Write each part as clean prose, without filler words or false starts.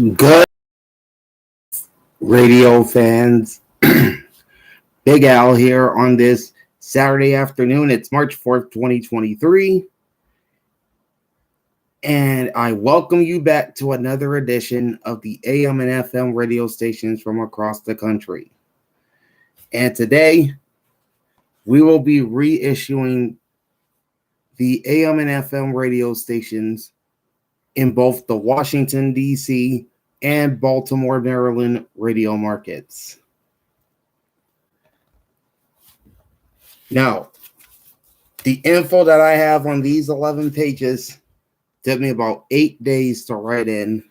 Good radio fans. Big Al here on this Saturday afternoon. It's March 4th, 2023. And I welcome you back to another edition of the AM and FM radio stations from across the country. And today, we will be reissuing the AM and FM radio stations in both the Washington, D.C. and Baltimore, Maryland radio markets. Now, the info that I have on these 11 pages took me about 8 days to write in.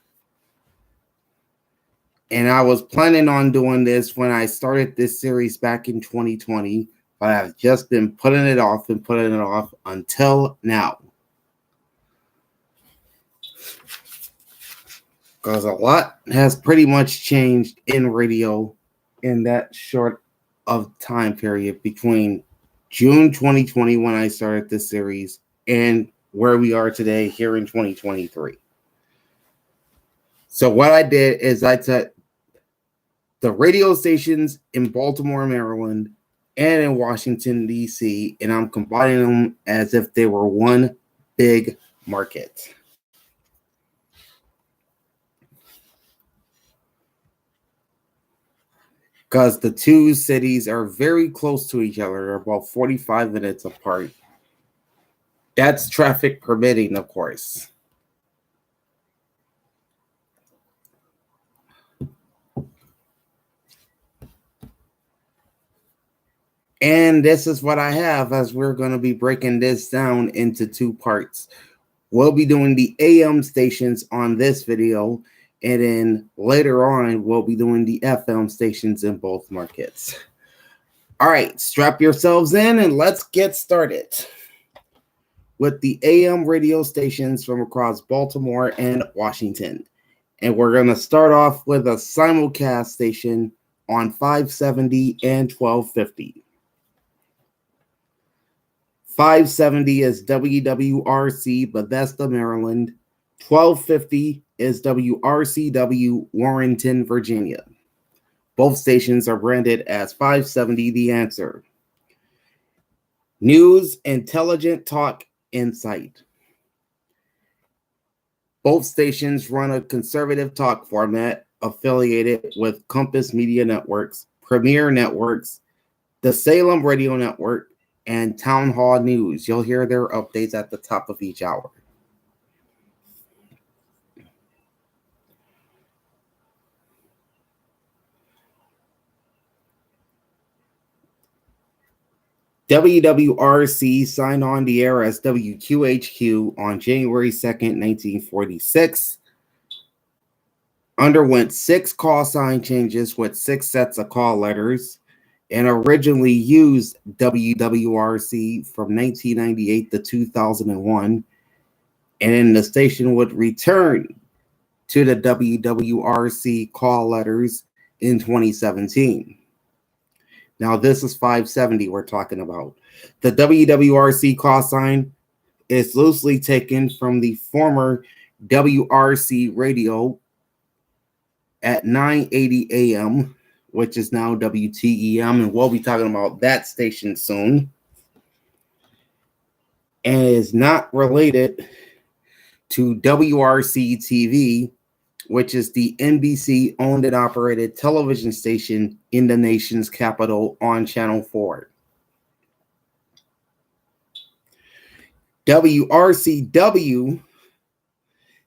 And I was planning on doing this when I started this series back in 2020, but I've just been putting it off until now. Because a lot has pretty much changed in radio in that short of time period between June 2020 when I started this series and where we are today here in 2023. So what I did is I took the radio stations in Baltimore, Maryland and in Washington, D.C., and I'm combining them as if they were one big market. Because the two cities are very close to each other. They're about 45 minutes apart. That's traffic permitting, of course. And this is what I have as we're going to be breaking this down into two parts. We'll be doing the AM stations on this video. And then later on, we'll be doing the FM stations in both markets. All right, strap yourselves in and let's get started with the AM radio stations from across Baltimore and Washington. And we're going to start off with a simulcast station on 570 and 1250. 570 is WWRC Bethesda, Maryland. 1250 is WRCW Warrenton, Virginia. Both stations are branded as 570 The Answer. News, intelligent talk, insight. Both stations run a conservative talk format affiliated with Compass Media Networks, Premier Networks, the Salem Radio Network, and Town Hall News. You'll hear their updates at the top of each hour. WWRC signed on the air as WQHQ on January 2nd, 1946. Underwent 6 call sign changes with 6 sets of call letters, and originally used WWRC from 1998 to 2001. And then the station would return to the WWRC call letters in 2017. Now, this is 570 we're talking about. The WWRC call sign is loosely taken from the former WRC radio at 980 AM, which is now WTEM, and we'll be talking about that station soon. And is not related to WRC TV, which is the NBC owned and operated television station in the nation's capital on Channel 4. WRCW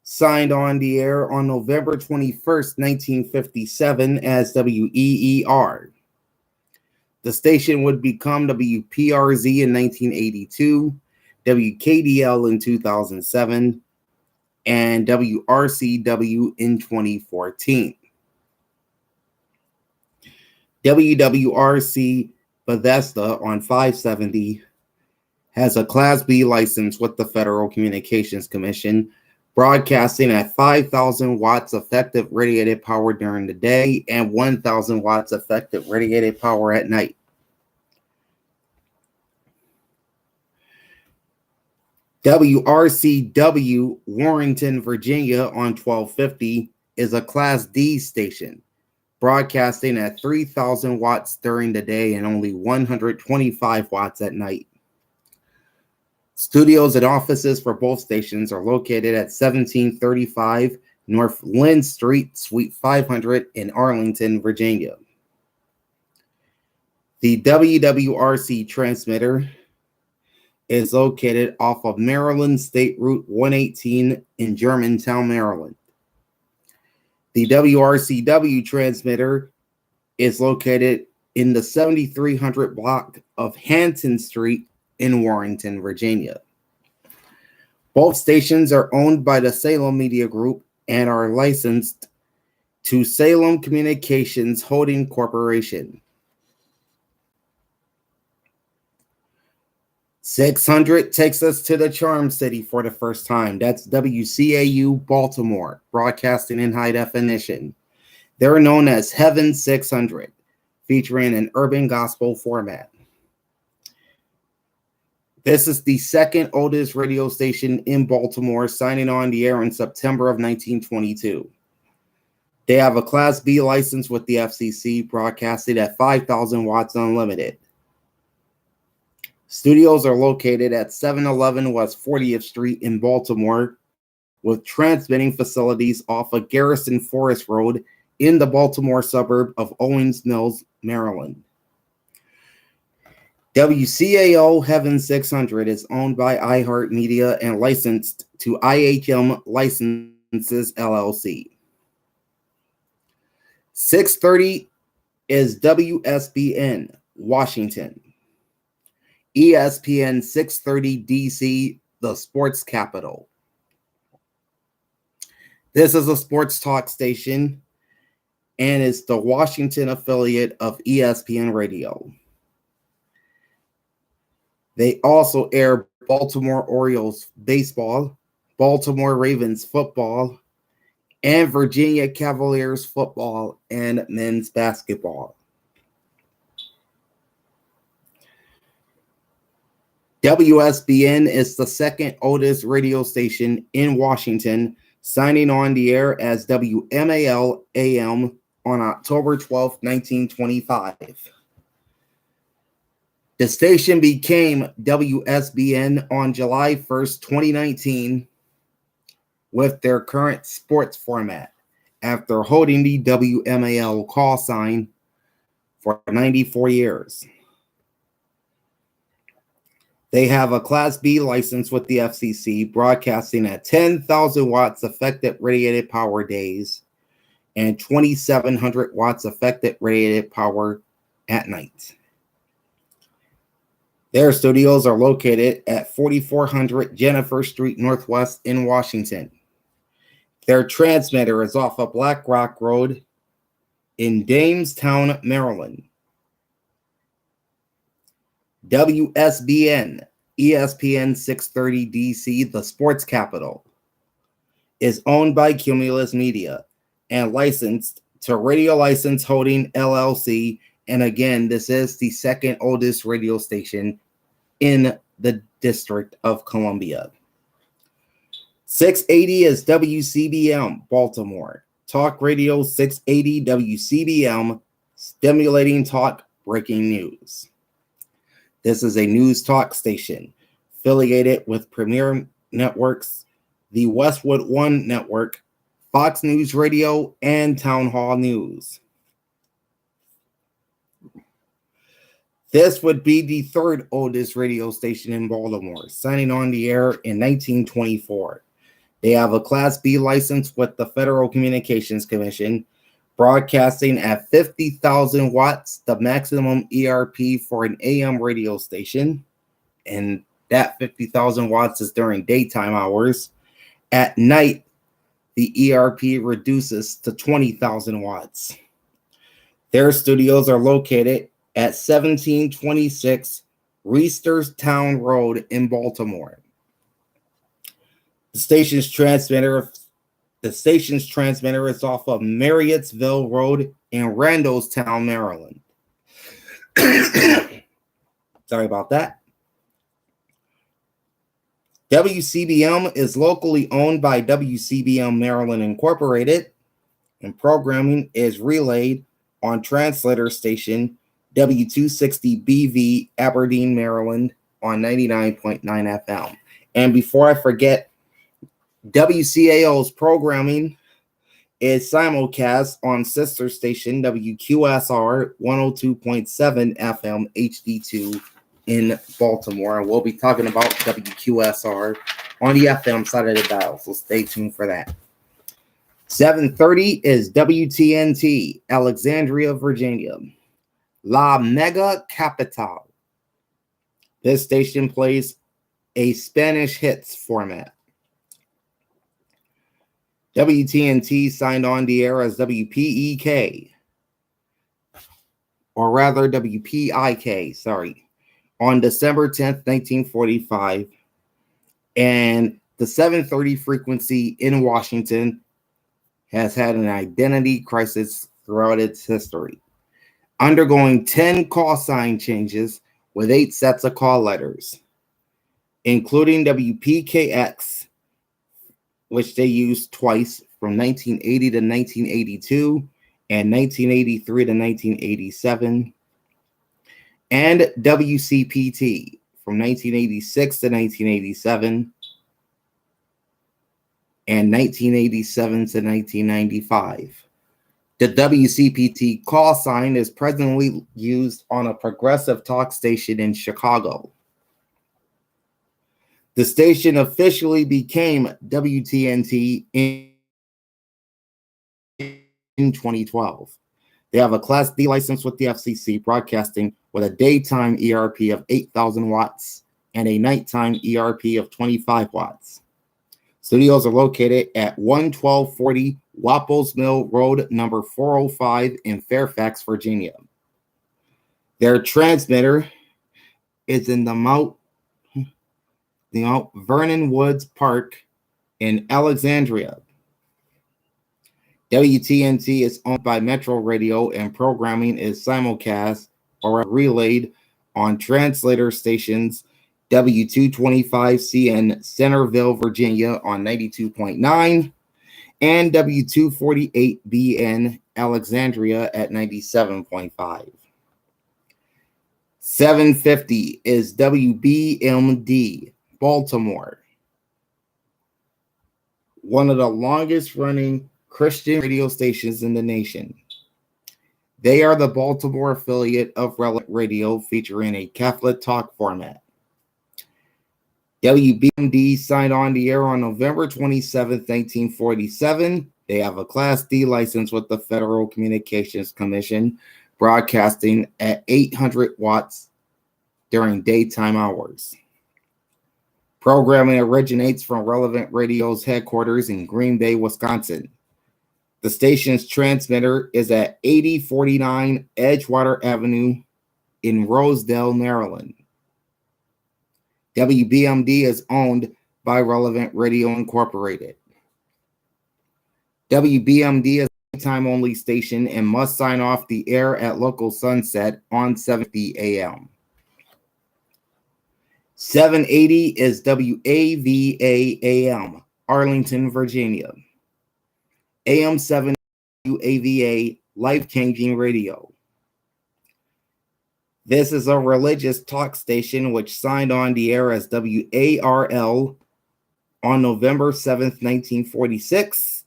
signed on the air on November 21st, 1957 as WEER. The station would become WPRZ in 1982, WKDL in 2007, and WRCW in 2014. WWRC Bethesda on 570 has a Class B license with the Federal Communications Commission, broadcasting at 5,000 watts effective radiated power during the day and 1,000 watts effective radiated power at night. WRCW Warrenton, Virginia on 1250 is a Class D station, broadcasting at 3,000 watts during the day and only 125 watts at night. Studios and offices for both stations are located at 1735 North Lynn Street, Suite 500 in Arlington, Virginia. The WWRC transmitter is located off of Maryland State Route 118 in Germantown, Maryland. The WRCW transmitter is located in the 7300 block of Hampton Street in Warrenton, Virginia. Both stations are owned by the Salem Media Group and are licensed to Salem Communications Holding Corporation. 600 takes us to the Charm City for the first time. That's WCAU Baltimore, broadcasting in high definition. They're known as Heaven 600, featuring an urban gospel format. This is the second oldest radio station in Baltimore, signing on the air in September of 1922. They have a Class B license with the FCC, broadcasted at 5,000 watts unlimited. Studios are located at 711 West 40th Street in Baltimore, with transmitting facilities off of Garrison Forest Road in the Baltimore suburb of Owings Mills, Maryland. WCAO Heaven 600 is owned by iHeartMedia and licensed to IHM Licenses, LLC. 630 is WSBN, Washington. ESPN 630 DC, the sports capital. This is a sports talk station and is the Washington affiliate of ESPN Radio. They also air Baltimore Orioles baseball, Baltimore Ravens football, and Virginia Cavaliers football and men's basketball. WSBN is the second oldest radio station in Washington, signing on the air as WMAL AM on October 12, 1925. The station became WSBN on July 1st, 2019, with their current sports format, after holding the WMAL call sign for 94 years. They have a Class B license with the FCC, broadcasting at 10,000 watts effective radiated power days and 2,700 watts effective radiated power at night. Their studios are located at 4400 Jennifer Street Northwest in Washington. Their transmitter is off of Black Rock Road in Damestown, Maryland. WSBN, ESPN 630 DC, the sports capital, is owned by Cumulus Media and licensed to Radio License Holding LLC. And again, this is the second oldest radio station in the District of Columbia. 680 is WCBM Baltimore, talk radio 680 WCBM, stimulating talk, breaking news. This is a news talk station affiliated with Premier Networks, the Westwood One Network, Fox News Radio, and Town Hall News. This would be the third oldest radio station in Baltimore, signing on the air in 1924. They have a Class B license with the Federal Communications Commission, broadcasting at 50,000 watts, the maximum ERP for an AM radio station, and that 50,000 watts is during daytime hours. At night, the ERP reduces to 20,000 watts. Their studios are located at 1726 Reisterstown Road in Baltimore. The station's transmitter is off of Marriottsville Road in Randallstown, Maryland. Sorry about that. WCBM is locally owned by WCBM Maryland Incorporated. and programming is relayed on translator station W260BV, Aberdeen, Maryland, on 99.9 FM. And before I forget, WCAO's programming is simulcast on sister station WQSR 102.7 FM HD2 in Baltimore. And we'll be talking about WQSR on the FM side of the dial, so stay tuned for that. 7:30 is WTNT, Alexandria, Virginia. La Mega Capital. This station plays a Spanish hits format. WTNT signed on the air as WPEK, or rather WPIK, on December 10th, 1945. And the 7:30 frequency in Washington has had an identity crisis throughout its history, undergoing 10 call sign changes with 8 sets of call letters, including WPKX, which they used twice from 1980 to 1982 and 1983 to 1987, and WCPT from 1986 to 1987 and 1987 to 1995. The WCPT call sign is presently used on a progressive talk station in Chicago. The station officially became WTNT in 2012. They have a Class D license with the FCC, broadcasting with a daytime ERP of 8,000 watts and a nighttime ERP of 25 watts. Studios are located at 11240 Wapples Mill Road, number 405 in Fairfax, Virginia. Their transmitter is in the Mount Vernon Woods Park in Alexandria. WTNT is owned by Metro Radio, and programming is simulcast or relayed on translator stations W225C in Centerville, Virginia on 92.9 and W248B in Alexandria at 97.5. 750 is WBMD, Baltimore, one of the longest running Christian radio stations in the nation. They are the Baltimore affiliate of Relevant Radio, featuring a Catholic talk format. WBMD signed on the air on November 27, 1947. They have a Class D license with the Federal Communications Commission, broadcasting at 800 watts during daytime hours. Programming originates from Relevant Radio's headquarters in Green Bay, Wisconsin. The station's transmitter is at 8049 Edgewater Avenue in Rosedale, Maryland. WBMD is owned by Relevant Radio Incorporated. WBMD is a time-only station and must sign off the air at local sunset on 7:50 a.m. 780 is WAVA-AM, Arlington, Virginia. AM 7 WAVA, life-changing radio. This is a religious talk station which signed on the air as WARL on November 7th, 1946,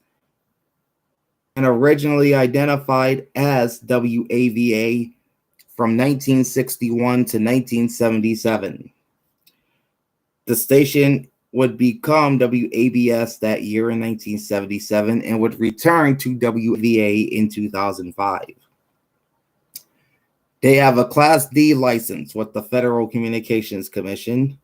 and originally identified as WAVA from 1961 to 1977. The station would become WABS that year in 1977 and would return to WVA in 2005. They have a Class D license with the Federal Communications Commission.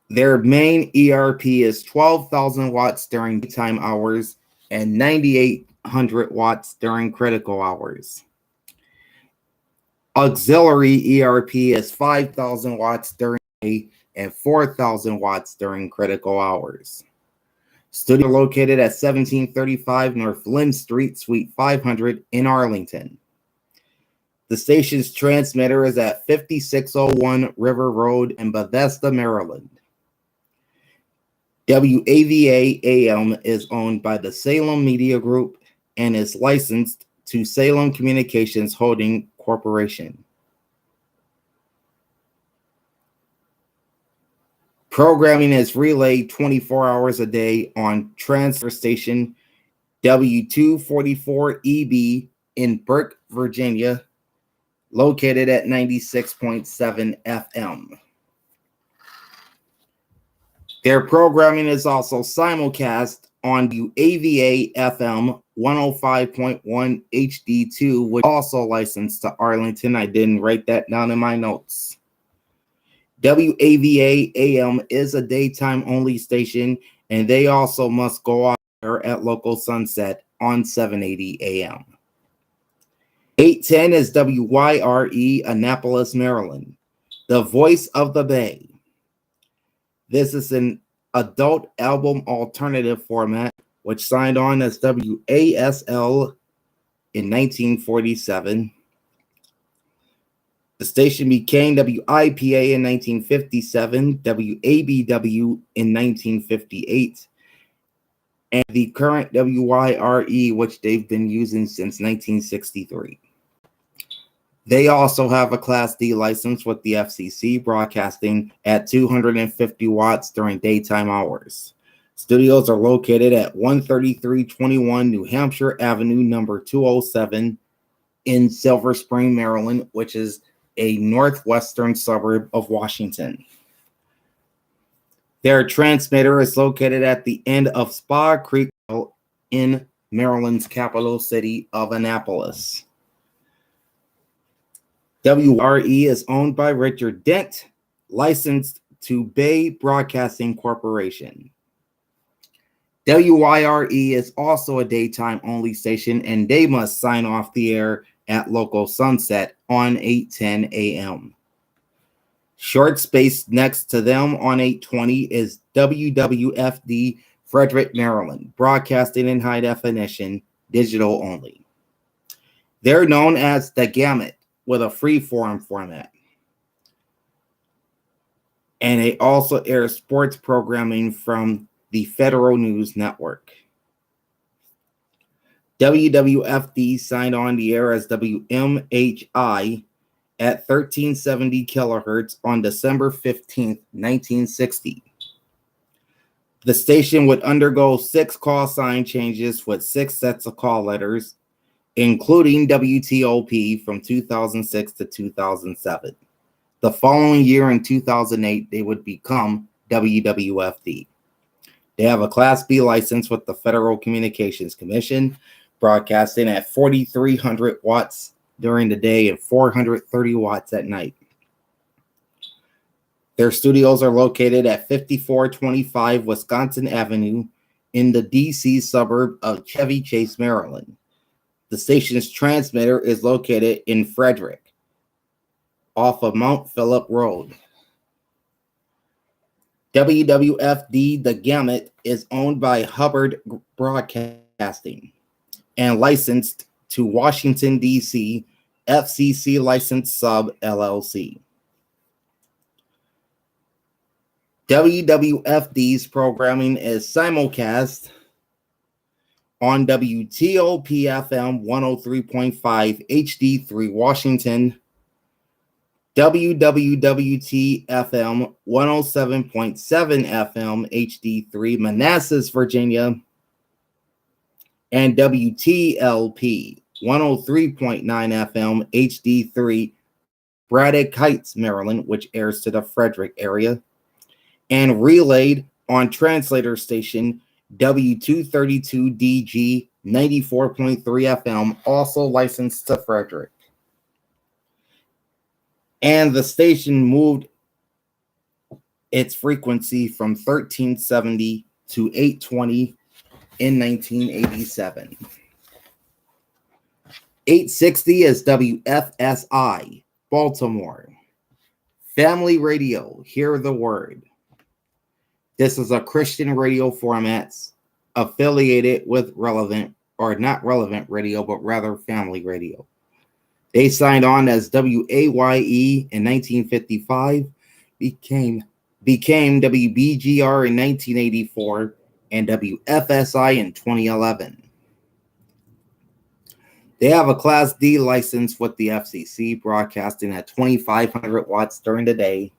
Their main ERP is 12,000 watts during daytime hours and 9,800 watts during critical hours. Auxiliary ERP is 5,000 watts during the day and 4,000 watts during critical hours. Studio located at 1735 North Lynn Street, Suite 500 in Arlington. The station's transmitter is at 5601 River Road in Bethesda, Maryland. WAVA AM is owned by the Salem Media Group and is licensed to Salem Communications Holding Corporation. Programming is relayed 24 hours a day on transfer station W244EB in Burke, Virginia, located at 96.7 FM. Their programming is also simulcast on WAVA FM 105.1 HD2, which is also licensed to Arlington. I didn't write that down in my notes. WAVA AM is a daytime only station, and they also must go on air at local sunset on 780 AM. 810 is WYRE Annapolis, Maryland, the voice of the Bay. This is an adult album alternative format, which signed on as WASL in 1947. The station became WIPA in 1957, WABW in 1958, and the current WYRE, which they've been using since 1963. They also have a Class D license with the FCC, broadcasting at 250 watts during daytime hours. Studios are located at 13321 New Hampshire Avenue, number 207 in Silver Spring, Maryland, which is a northwestern suburb of Washington. Their transmitter is located at the end of Spa Creek in Maryland's capital city of Annapolis. WRE is owned by Richard Dent, licensed to Bay Broadcasting Corporation. WYRE is also a daytime only station, and they must sign off the air at local sunset on 810 AM. Short space next to them on 820 is WWFD Frederick, Maryland, broadcasting in high definition, digital only. They're known as the Gamut with a free-form format. And they also air sports programming from the Federal News Network. WWFD signed on the air as WMHI at 1370 kilohertz on December 15th, 1960. The station would undergo 6 call sign changes with 6 sets of call letters, including WTOP from 2006 to 2007. The following year, in 2008, they would become WWFD. They have a Class B license with the Federal Communications Commission, broadcasting at 4,300 watts during the day and 430 watts at night. Their studios are located at 5425 Wisconsin Avenue in the D.C. suburb of Chevy Chase, Maryland. The station's transmitter is located in Frederick, off of Mount Phillip Road. WWFD The Gamut is owned by Hubbard Broadcasting and licensed to Washington, D.C., FCC licensed sub LLC. WWFD's programming is simulcast on WTOP-FM 103.5 HD3 Washington, WWWT-FM 107.7 FM HD3 Manassas, Virginia, and WTLP 103.9 FM HD3 Braddock Heights, Maryland, which airs to the Frederick area, and relayed on translator station W232DG 94.3 FM, also licensed to Frederick. And the station moved its frequency from 1370 to 820 in 1987. 860 is WFSI, Baltimore. Family radio, hear the word. This is a Christian radio format affiliated with relevant, or not relevant radio, but rather family radio. They signed on as WAYE in 1955, became became WBGR in 1984 and WFSI in 2011. They have a Class D license with the FCC, broadcasting at 2,500 watts during the day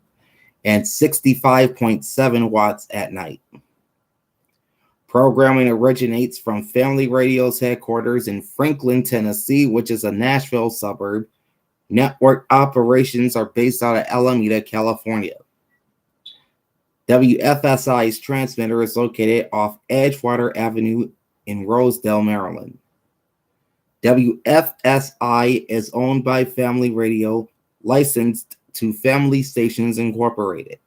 and 65.7 watts at night. Programming originates from Family Radio's headquarters in Franklin, Tennessee, which is a Nashville suburb. Network operations are based out of Alameda, California. WFSI's transmitter is located off Edgewater Avenue in Rosedale, Maryland. WFSI is owned by Family Radio, licensed to Family Stations Incorporated.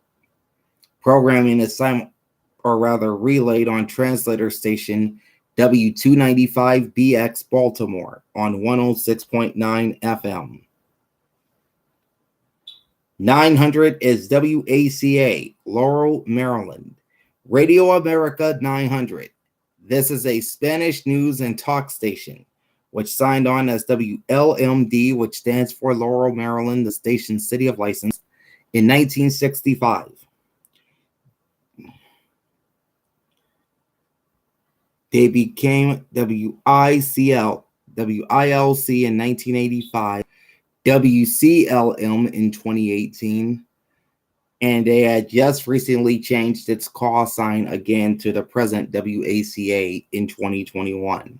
Programming is relayed on translator station W295BX Baltimore on 106.9 FM. 900 is WACA, Laurel, Maryland. Radio America 900. This is a Spanish news and talk station, which signed on as WLMD, which stands for Laurel, Maryland, the station's city of license, in 1965. They became WILC in 1985, WCLM in 2018, and they had just recently changed its call sign again to the present WACA in 2021.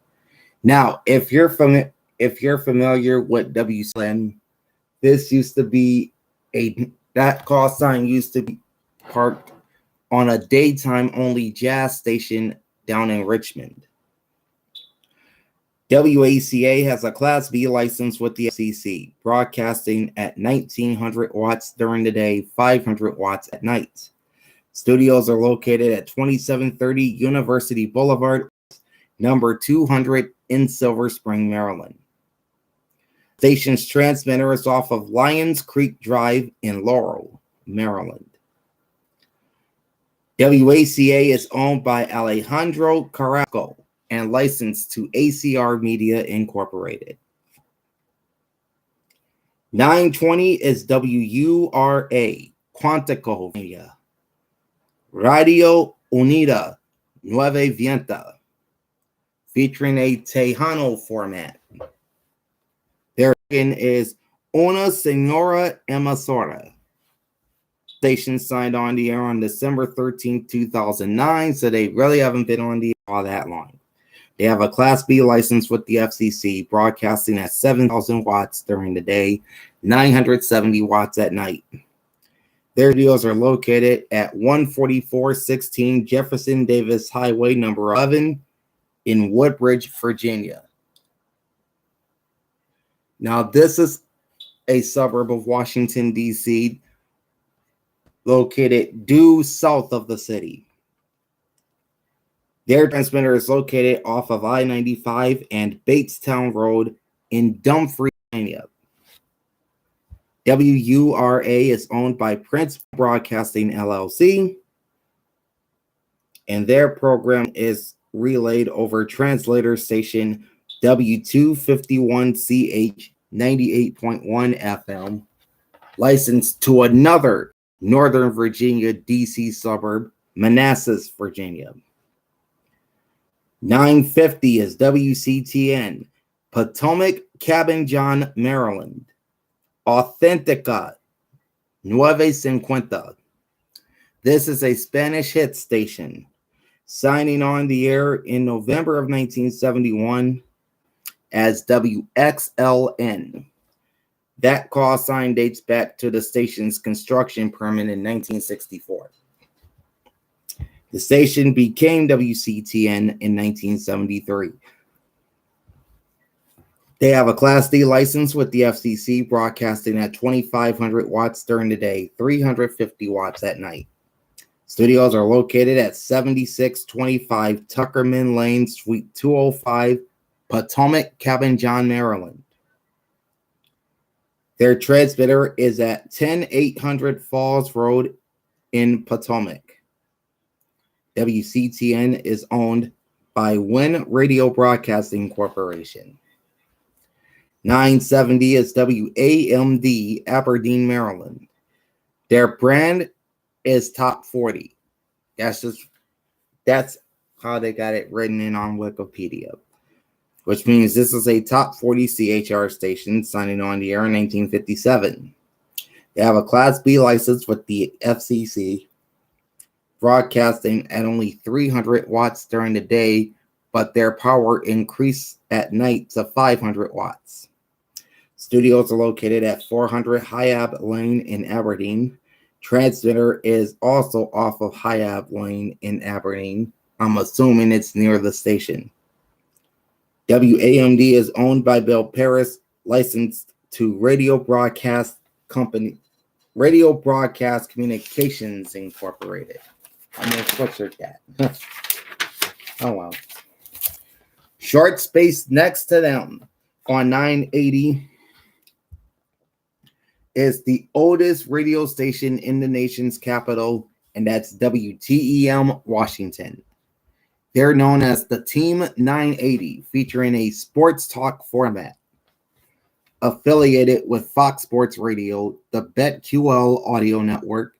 Now, if you're familiar with WCLM, this used to be that call sign used to be parked on a daytime only jazz station down in Richmond. WACA has a Class B license with the FCC, broadcasting at 1,900 watts during the day, 500 watts at night. Studios are located at 2730 University Boulevard, number 200 in Silver Spring, Maryland. Station's transmitter is off of Lions Creek Drive in Laurel, Maryland. WACA is owned by Alejandro Carrasco and licensed to ACR Media Incorporated. 920 is WURA, Quantico, Virginia. Radio Unida Nueve Vienta, featuring a Tejano format. Their station is Una Senora Emisora. Station signed on the air on December 13, 2009, so they really haven't been on the air all that long. They have a Class B license with the FCC, broadcasting at 7,000 watts during the day, 970 watts at night. Their studios are located at 14416 Jefferson Davis Highway, number 11, in Woodbridge, Virginia. Now, this is a suburb of Washington, D.C., located due south of the city. Their transmitter is located off of I-95 and Batestown Road in Dumfries, Virginia. WURA is owned by Prince Broadcasting, LLC, and their program is relayed over translator station W251CH 98.1 FM, licensed to another Northern Virginia, D.C. suburb, Manassas, Virginia. 950 is WCTN, Potomac, Cabin John, Maryland. Authentica, Nueve Cincuenta. This is a Spanish hit station, signing on the air in November of 1971 as WXLN. That call sign dates back to the station's construction permit in 1964. The station became WCTN in 1973. They have a Class D license with the FCC, broadcasting at 2,500 watts during the day, 350 watts at night. Studios are located at 7625 Tuckerman Lane, Suite 205, Potomac, Cabin John, Maryland. Their transmitter is at 10800 Falls Road in Potomac. WCTN is owned by Win Radio Broadcasting Corporation. 970 is WAMD, Aberdeen, Maryland. Their brand is top 40. That's how they got it written in on Wikipedia, which means this is a top 40 CHR station signing on the air in 1957. They have a Class B license with the FCC, broadcasting at only 300 watts during the day, but their power increased at night to 500 watts. Studios are located at 400 Hyab Lane in Aberdeen. Transmitter is also off of Hyab Lane in Aberdeen. I'm assuming it's near the station. WAMD is owned by Bill Paris, licensed to Radio Broadcast Communications Incorporated. I'm going to butcher that. Oh, wow. Short space next to them on 980 is the oldest radio station in the nation's capital, and that's WTEM Washington. They're known as the Team 980, featuring a sports talk format. Affiliated with Fox Sports Radio, the BetQL audio network.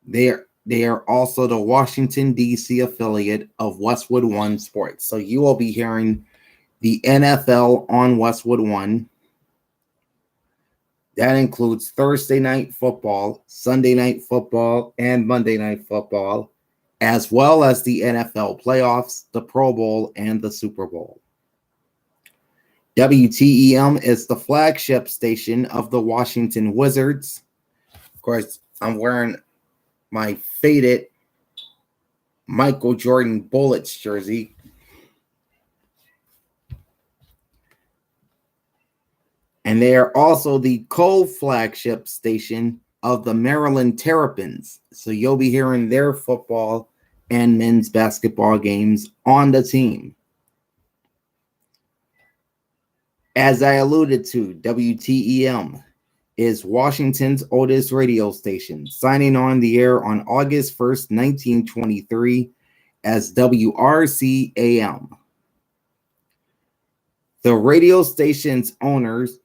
They are also the Washington, D.C. affiliate of Westwood One Sports. So you will be hearing the NFL on Westwood One. That includes Thursday night football, Sunday night football, and Monday night football, as well as the NFL playoffs, the Pro Bowl, and the Super Bowl. WTEM is the flagship station of the Washington Wizards. Of course, I'm wearing my faded Michael Jordan Bullets jersey. And they are also the co-flagship station of the Maryland Terrapins. So you'll be hearing their football and men's basketball games on the team. As I alluded to, WTEM is Washington's oldest radio station, signing on the air on August 1st, 1923 as WRC-AM. The radio station's owners,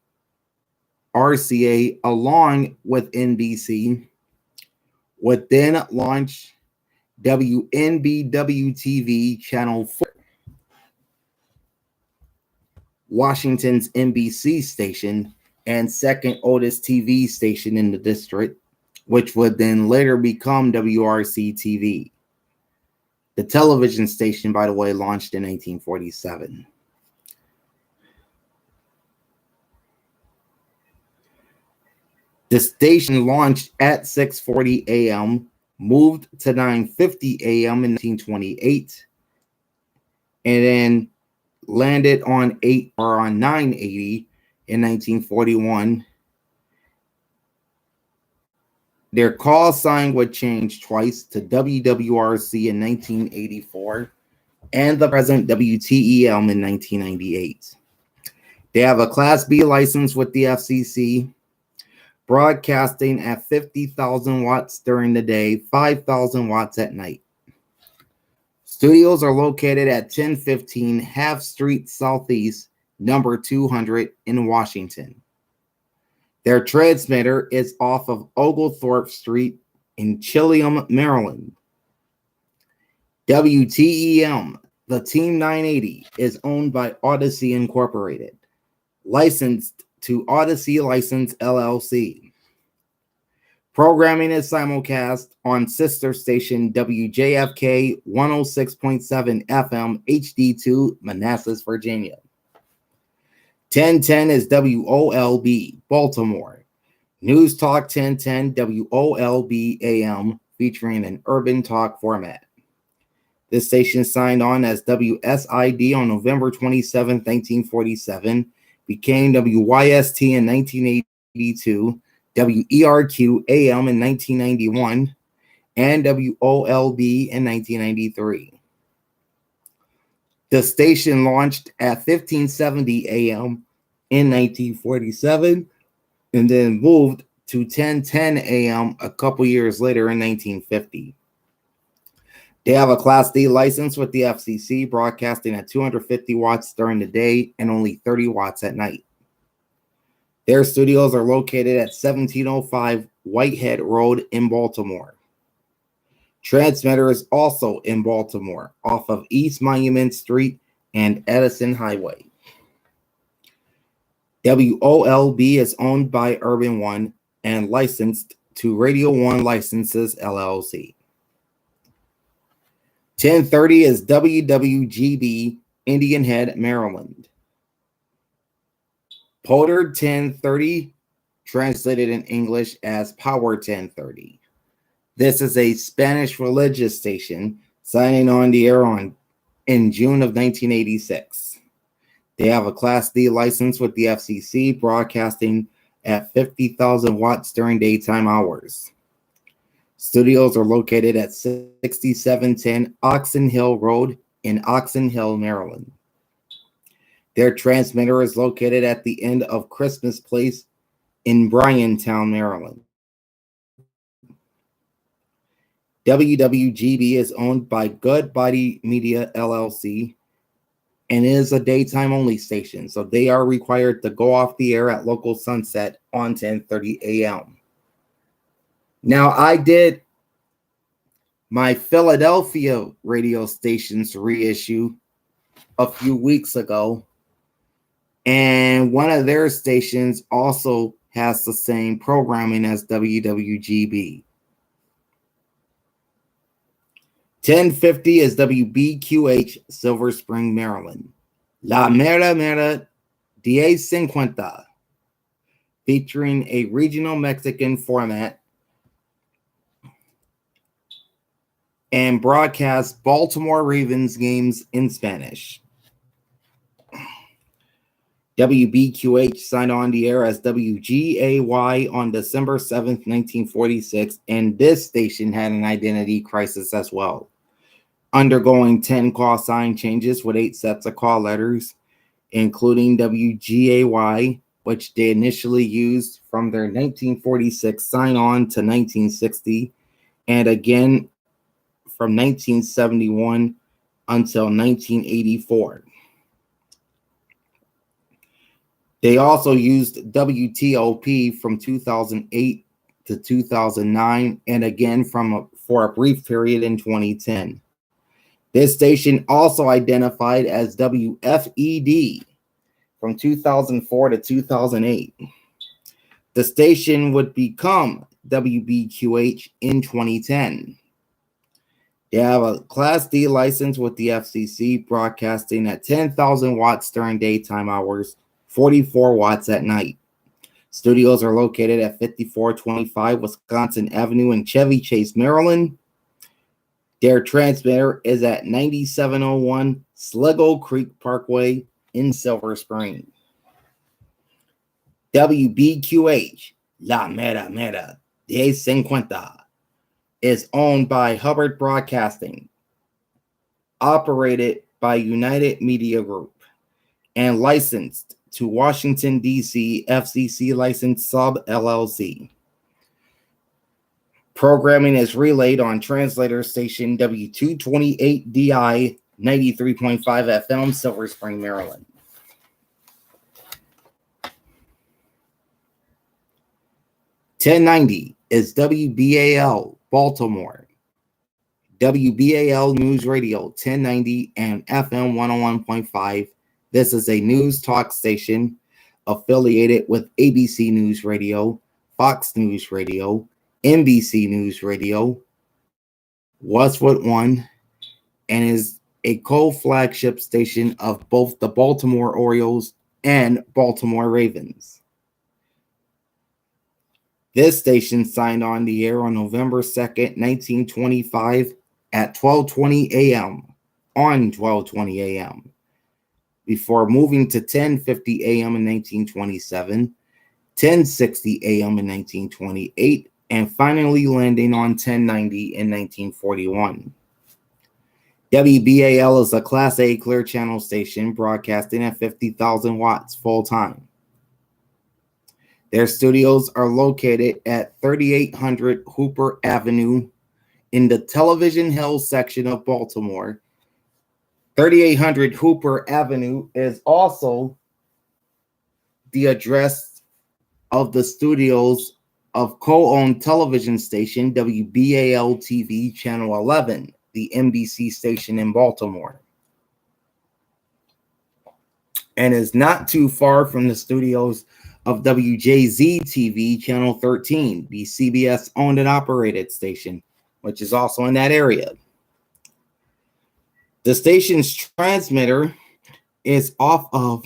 RCA, along with NBC, would then launch WNBW-TV Channel 4, Washington's NBC station and second oldest TV station in the district, which would then later become WRC-TV. The television station, by the way, launched in 1947. The station launched at 6:40 a.m., moved to 9:50 a.m. in 1928, and then landed on 980 in 1941. Their call sign would change twice to WWRC in 1984 and the present WTEM in 1998. They have a Class B license with the FCC, broadcasting at 50,000 watts during the day, 5,000 watts at night. Studios are located at 1015 Half Street Southeast, number 200 in Washington. Their transmitter is off of Oglethorpe Street in Chilliam, Maryland. WTEM, the Team 980, is owned by Odyssey Incorporated, licensed to Odyssey License LLC. Programming is simulcast on sister station WJFK 106.7 FM HD2, Manassas, Virginia. 1010 is WOLB, Baltimore. News Talk 1010 WOLB AM, featuring an urban talk format. This station signed on as WSID on November 27, 1947, became WYST in 1982, WERQ AM in 1991, and WOLB in 1993. The station launched at 1570 AM in 1947 and then moved to 1010 AM a couple years later in 1950. They have a Class D license with the FCC, broadcasting at 250 watts during the day and only 30 watts at night. Their studios are located at 1705 Whitehead Road in Baltimore. Transmitter is also in Baltimore, off of East Monument Street and Edison Highway. WOLB is owned by Urban One and licensed to Radio One Licenses, LLC. 1030 is WWGB, Indian Head, Maryland. Potter 1030, translated in English as Power 1030. This is a Spanish religious station signing on the air in June of 1986. They have a Class D license with the FCC, broadcasting at 50,000 watts during daytime hours. Studios are located at 6710 Oxon Hill Road in Oxon Hill, Maryland. Their transmitter is located at the end of Christmas Place in Bryantown, Maryland. WWGB is owned by Good Body Media, LLC, and is a daytime-only station, so they are required to go off the air at local sunset on 10:30 a.m. Now, I did my Philadelphia radio station's reissue a few weeks ago, and one of their stations also has the same programming as WWGB. 1050 is WBQH, Silver Spring, Maryland. La Mera Mera 1050, featuring a regional Mexican format and broadcasts Baltimore Ravens games in Spanish. WBQH signed on the air as WGAY on December 7th, 1946, and this station had an identity crisis as well, undergoing 10 call sign changes with 8 sets of call letters, including WGAY, which they initially used from their 1946 sign-on to 1960, and again from 1971 until 1984. They also used WTOP from 2008 to 2009, and again for a brief period in 2010. This station also identified as WFED from 2004 to 2008. The station would become WBQH in 2010. They have a Class D license with the FCC, broadcasting at 10,000 watts during daytime hours, 44 watts at night. Studios are located at 5425 Wisconsin Avenue in Chevy Chase, Maryland. Their transmitter is at 9701 Sligo Creek Parkway in Silver Spring. WBQH, La Mera Mera 1050, is owned by Hubbard Broadcasting, operated by United Media Group, and licensed to Washington, D.C. FCC licensed sub LLC. Programming is relayed on translator station W228DI 93.5 FM, Silver Spring, Maryland. .1090 is WBAL, Baltimore. WBAL News Radio 1090 and FM 101.5. This is a news talk station affiliated with ABC News Radio, Fox News Radio, NBC News Radio, Westwood One, and is a co-flagship station of both the Baltimore Orioles and Baltimore Ravens. This station signed on the air on November 2nd, 1925 at 12:20 a.m. on 12:20 a.m. before moving to 10:50 a.m. in 1927, 10:60 a.m. in 1928, and finally landing on 1090 in 1941. WBAL is a Class A clear channel station broadcasting at 50,000 watts full-time. Their studios are located at 3800 Hooper Avenue in the Television Hills section of Baltimore. 3800 Hooper Avenue is also the address of the studios of co-owned television station WBAL-TV Channel 11, the NBC station in Baltimore, and is not too far from the studios of WJZ-TV Channel 13, the CBS-owned and operated station, which is also in that area. The station's transmitter is off of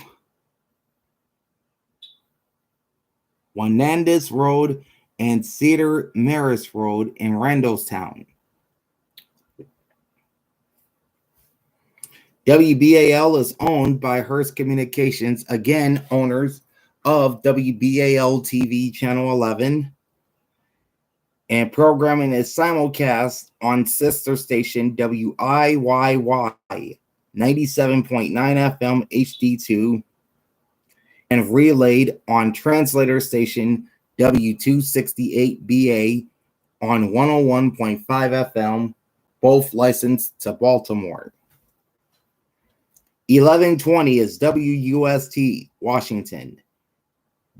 Wanandis Road and Cedar Maris Road in Randallstown. WBAL is owned by Hearst Communications, again, owners of WBAL TV Channel 11, and programming is simulcast on sister station WIYY 97.9 FM HD2 and relayed on translator station W268BA on 101.5 FM, both licensed to Baltimore. 1120 is WUST, Washington.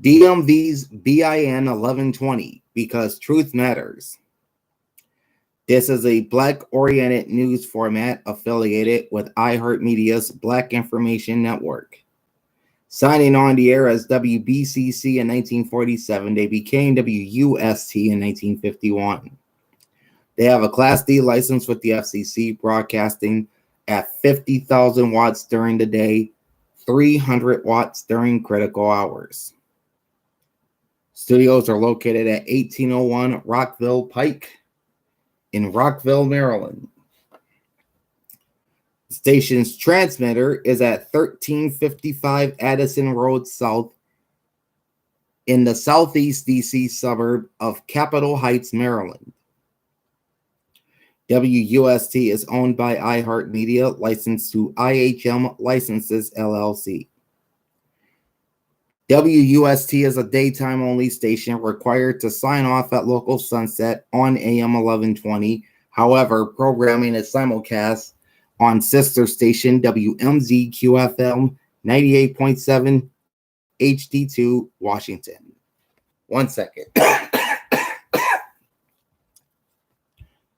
DMV's BIN 1120, because truth matters. This is a Black-oriented news format affiliated with iHeartMedia's Black Information Network. Signing on the air as WBCC in 1947, they became WUST in 1951. They have a Class D license with the FCC, broadcasting at 50,000 watts during the day, 300 watts during critical hours. Studios are located at 1801 Rockville Pike in Rockville, Maryland. The station's transmitter is at 1355 Addison Road South in the southeast DC suburb of Capitol Heights, Maryland. WUST is owned by iHeartMedia, licensed to IHM Licenses, LLC. WUST is a daytime-only station required to sign off at local sunset on AM 1120. However, programming is simulcast on sister station WMZQ-FM 98.7 HD2, Washington. 1 second.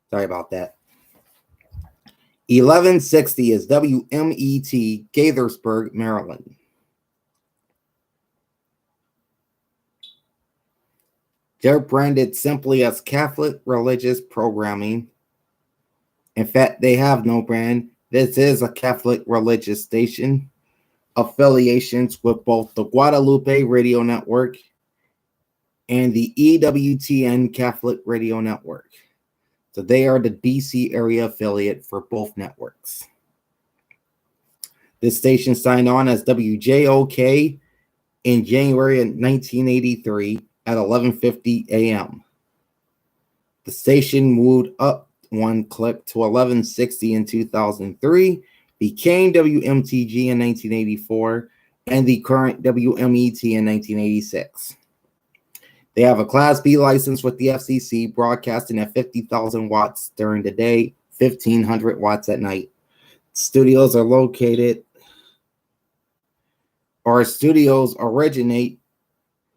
Sorry about that. 1160 is WMET, Gaithersburg, Maryland. They're branded simply as Catholic religious programming. In fact, they have no brand. This is a Catholic religious station. Affiliations with both the Guadalupe Radio Network and the EWTN Catholic Radio Network. So they are the DC area affiliate for both networks. This station signed on as WJOK in January of 1983 at 11:50 a.m. The station moved up one click to 1160 in 2003, became WMTG in 1984, and the current WMET in 1986. They have a Class B license with the FCC, broadcasting at 50,000 watts during the day, 1,500 watts at night. Studios originate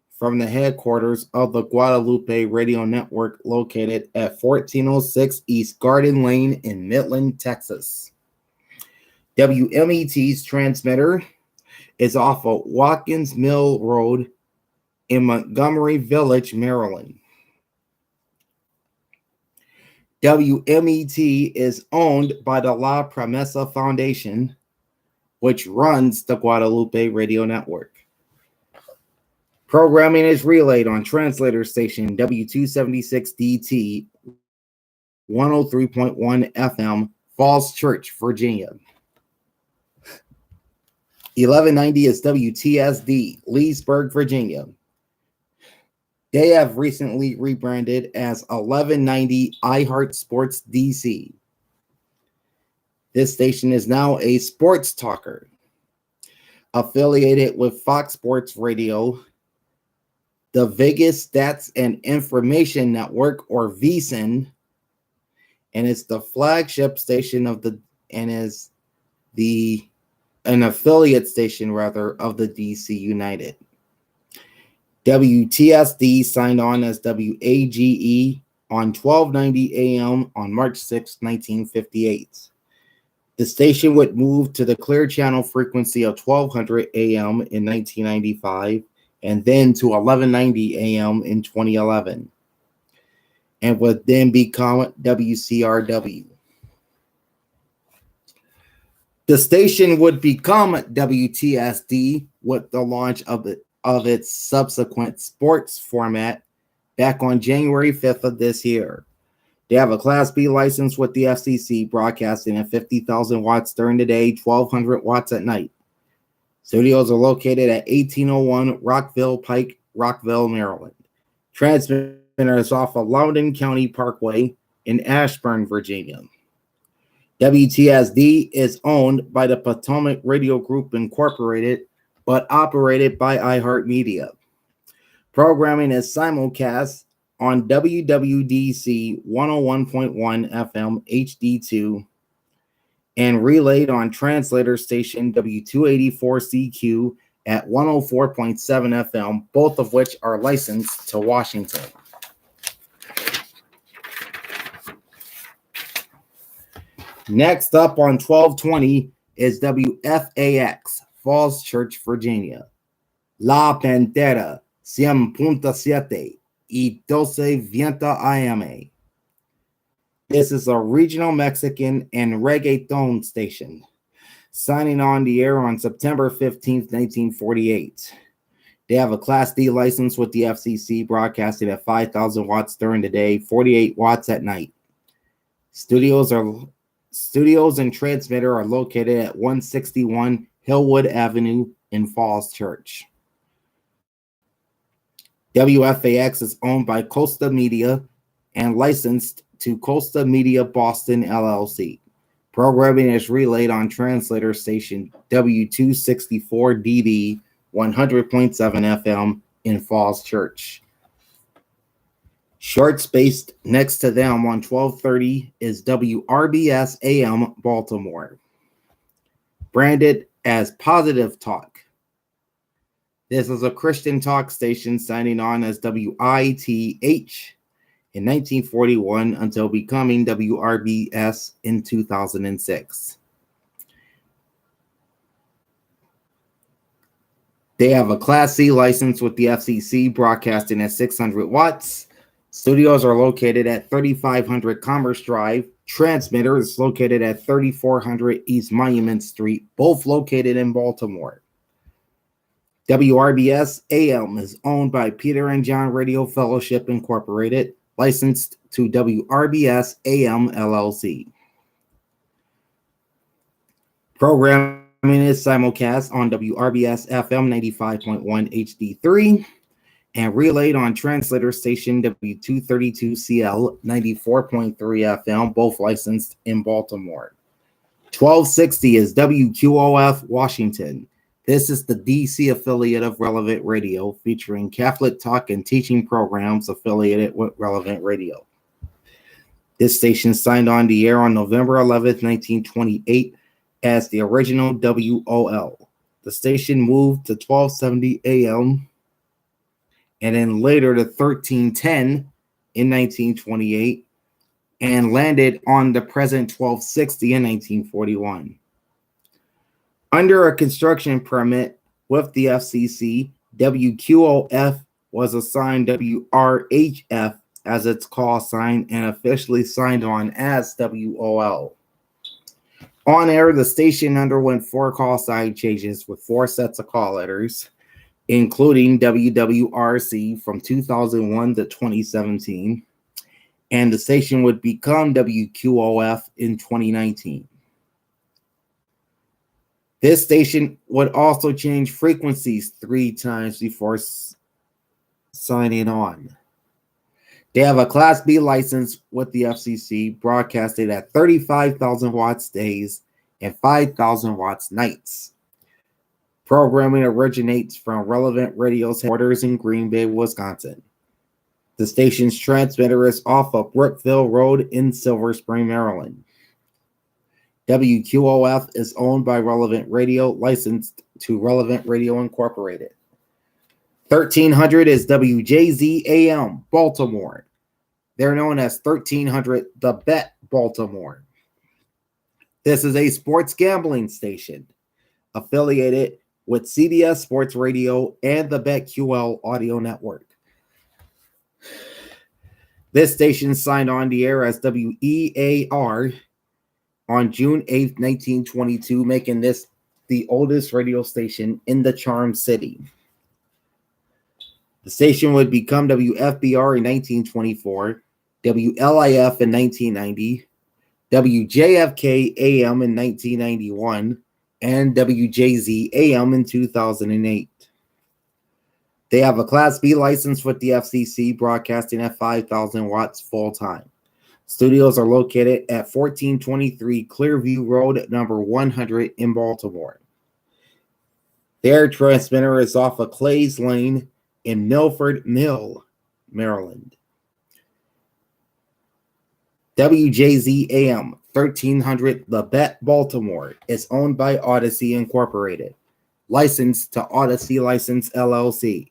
from the headquarters of the Guadalupe Radio Network, located at 1406 East Garden Lane in Midland, Texas. WMET's transmitter is off of Watkins Mill Road in Montgomery Village, Maryland. WMET is owned by the La Promesa Foundation, which runs the Guadalupe Radio Network. Programming is relayed on translator station W276DT 103.1 FM, Falls Church, Virginia. 1190 is WTSD, Leesburg, Virginia. They have recently rebranded as 1190 iHeart Sports DC. This station is now a sports talker, affiliated with Fox Sports Radio, the Vegas Stats and Information Network, or VSIN, and it's the flagship station of an affiliate station rather of the DC United. WTSD signed on as WAGE on 1290 AM on March 6, 1958. The station would move to the clear channel frequency of 1200 AM in 1995 and then to 1190 AM in 2011 and would then become WCRW. The station would become WTSD with the launch of its subsequent sports format back on January 5th of this year. They have a Class B license with the FCC, broadcasting at 50,000 watts during the day, 1,200 watts at night. Studios are located at 1801 Rockville Pike, Rockville, Maryland. Transmitter is off of Loudoun County Parkway in Ashburn, Virginia. WTSD is owned by the Potomac Radio Group Incorporated, but operated by iHeartMedia. Programming is simulcast on WWDC 101.1 FM HD2 and relayed on translator station W284CQ at 104.7 FM, both of which are licensed to Washington. Next up on 1220 is WFAX, Falls Church, Virginia. La Pantera, 100.7 y 1220 AM. This is a regional Mexican and reggaeton station, signing on the air on September 15th, 1948. They have a Class D license with the FCC, broadcasting at 5,000 watts during the day, 48 watts at night. Studios and transmitter are located at 161 Hillwood Avenue in Falls Church. WFAX is owned by Costa Media and licensed to Costa Media Boston, LLC. Programming is relayed on translator station W264DD 100.7 FM in Falls Church. Short spaced next to them on 1230 is WRBS AM Baltimore, branded as Positive Talk. This is a Christian talk station signing on as WITH in 1941 until becoming WRBS in 2006. They have a Class C license with the FCC, broadcasting at 600 watts. Studios are located at 3500 Commerce Drive. Transmitter is located at 3400 East Monument Street, both located in Baltimore. WRBS AM is owned by Peter and John Radio Fellowship Incorporated, licensed to WRBS AM LLC. Programming is simulcast on WRBS FM 95.1 HD3 and relayed on translator station W232CL 94.3 FM, both licensed in Baltimore. 1260 is WQOF Washington. This is the DC affiliate of Relevant Radio, featuring Catholic talk and teaching programs affiliated with Relevant Radio. This station signed on the air on November 11th, 1928 as the original WOL. The station moved to 1270 AM and then later to 1310 in 1928 and landed on the present 1260 in 1941. Under a construction permit with the FCC, WQOF was assigned WRHF as its call sign and officially signed on as WOL. On air, the station underwent 4 call sign changes with 4 sets of call letters, including WWRC from 2001 to 2017, and the station would become WQOF in 2019. This station would also change frequencies 3 times before signing on. They have a Class B license with the FCC, broadcasted at 35,000 watts days and 5,000 watts nights. Programming originates from Relevant Radio's headquarters in Green Bay, Wisconsin. The station's transmitter is off of Brookville Road in Silver Spring, Maryland. WQOF is owned by Relevant Radio, licensed to Relevant Radio Incorporated. 1300 is WJZ AM, Baltimore. They're known as 1300 The Bet, Baltimore. This is a sports gambling station affiliated with CBS Sports Radio and the BetQL audio network. This station signed on the air as WEAR on June 8th, 1922, making this the oldest radio station in the Charm City. The station would become WFBR in 1924, WLIF in 1990, WJFK AM in 1991, and WJZ AM in 2008. They have a Class B license with the FCC, broadcasting at 5,000 watts full-time. Studios are located at 1423 Clearview Road, number 100 in Baltimore. Their transmitter is off of Clays Lane in Milford Mill, Maryland. WJZ AM 1300 The Bet, Baltimore is owned by Odyssey Incorporated, licensed to Odyssey License LLC.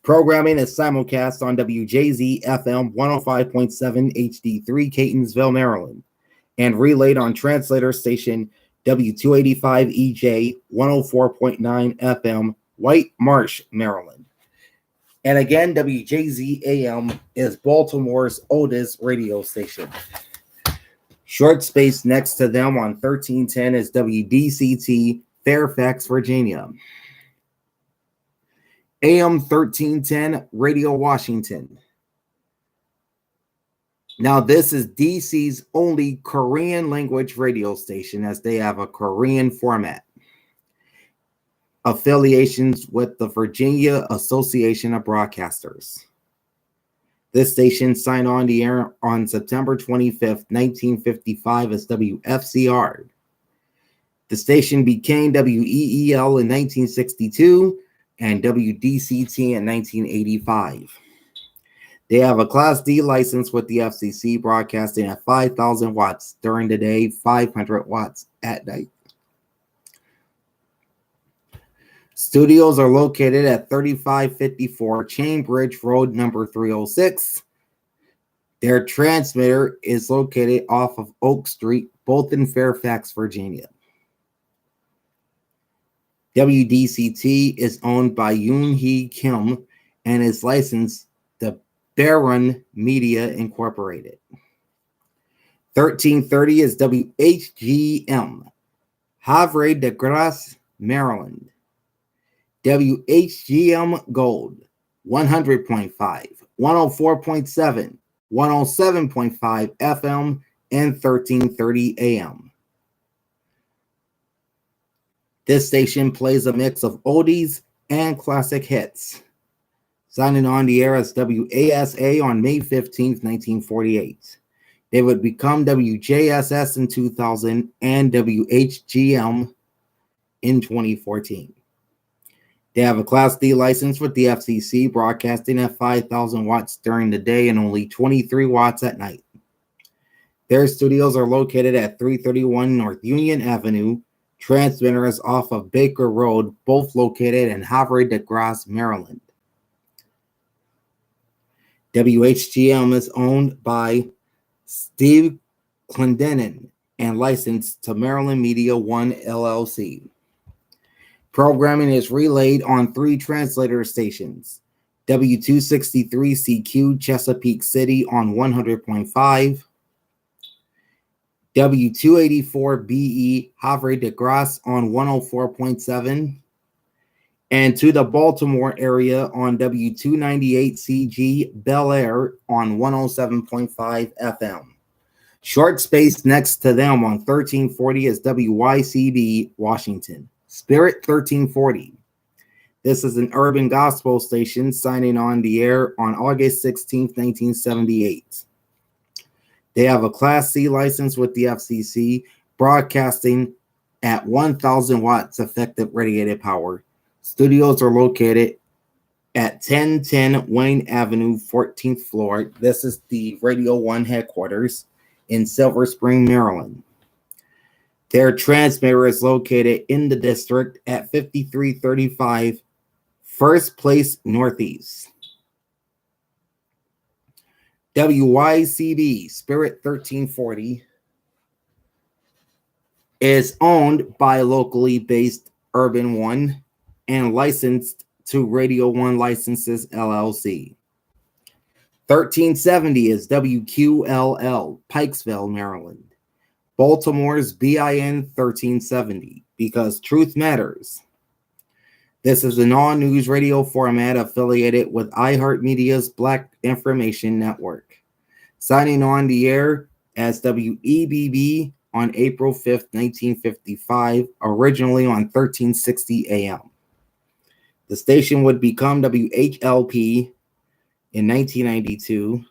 Programming is simulcast on WJZ FM 105.7 HD3 Catonsville, Maryland, and relayed on translator station W285EJ 104.9 FM White Marsh, Maryland. And again, WJZ AM is Baltimore's oldest radio station. Short space next to them on 1310 is WDCT, Fairfax, Virginia. AM 1310, Radio Washington. Now, this is DC's only Korean language radio station, as they have a Korean format. Affiliations with the Virginia Association of Broadcasters. This station signed on the air on September 25th, 1955 as WFCR. The station became WEEL in 1962 and WDCT in 1985. They have a Class D license with the FCC, broadcasting at 5,000 watts during the day, 500 watts at night. Studios are located at 3554 Chainbridge Road, number 306. Their transmitter is located off of Oak Street, both in Fairfax, Virginia. WDCT is owned by Yoon Hee Kim and is licensed to Barron Media Incorporated. 1330 is WHGM, Havre de Grace, Maryland. WHGM Gold, 100.5, 104.7, 107.5 FM, and 1330 AM. This station plays a mix of oldies and classic hits. Signing on the air as WASA on May 15th, 1948. They would become WJSS in 2000 and WHGM in 2014. They have a Class D license with the FCC, broadcasting at 5,000 watts during the day and only 23 watts at night. Their studios are located at 331 North Union Avenue. Transmitter is off of Baker Road, both located in Havre de Grace, Maryland. WHGM is owned by Steve Clendenin and licensed to Maryland Media One LLC. Programming is relayed on 3 translator stations. W263CQ Chesapeake City on 100.5, W284BE Havre de Grace on 104.7, and to the Baltimore area on W298CG Bel Air on 107.5 FM. Short space next to them on 1340 is WYCB Washington. Spirit 1340. This is an urban gospel station signing on the air on August 16, 1978. They have a Class C license with the FCC, broadcasting at 1,000 watts effective radiated power. Studios are located at 1010 Wayne Avenue, 14th floor. This is the Radio 1 headquarters in Silver Spring, Maryland. Their transmitter is located in the district at 5335 First Place Northeast. WYCB Spirit 1340 is owned by locally based Urban One and licensed to Radio One Licenses LLC. 1370 is WQLL, Pikesville, Maryland. Baltimore's BIN 1370, because truth matters. This is an all-news radio format affiliated with iHeartMedia's Black Information Network. Signing on the air as WEBB on April 5th, 1955, originally on 1360 AM. The station would become WHLP in 1992.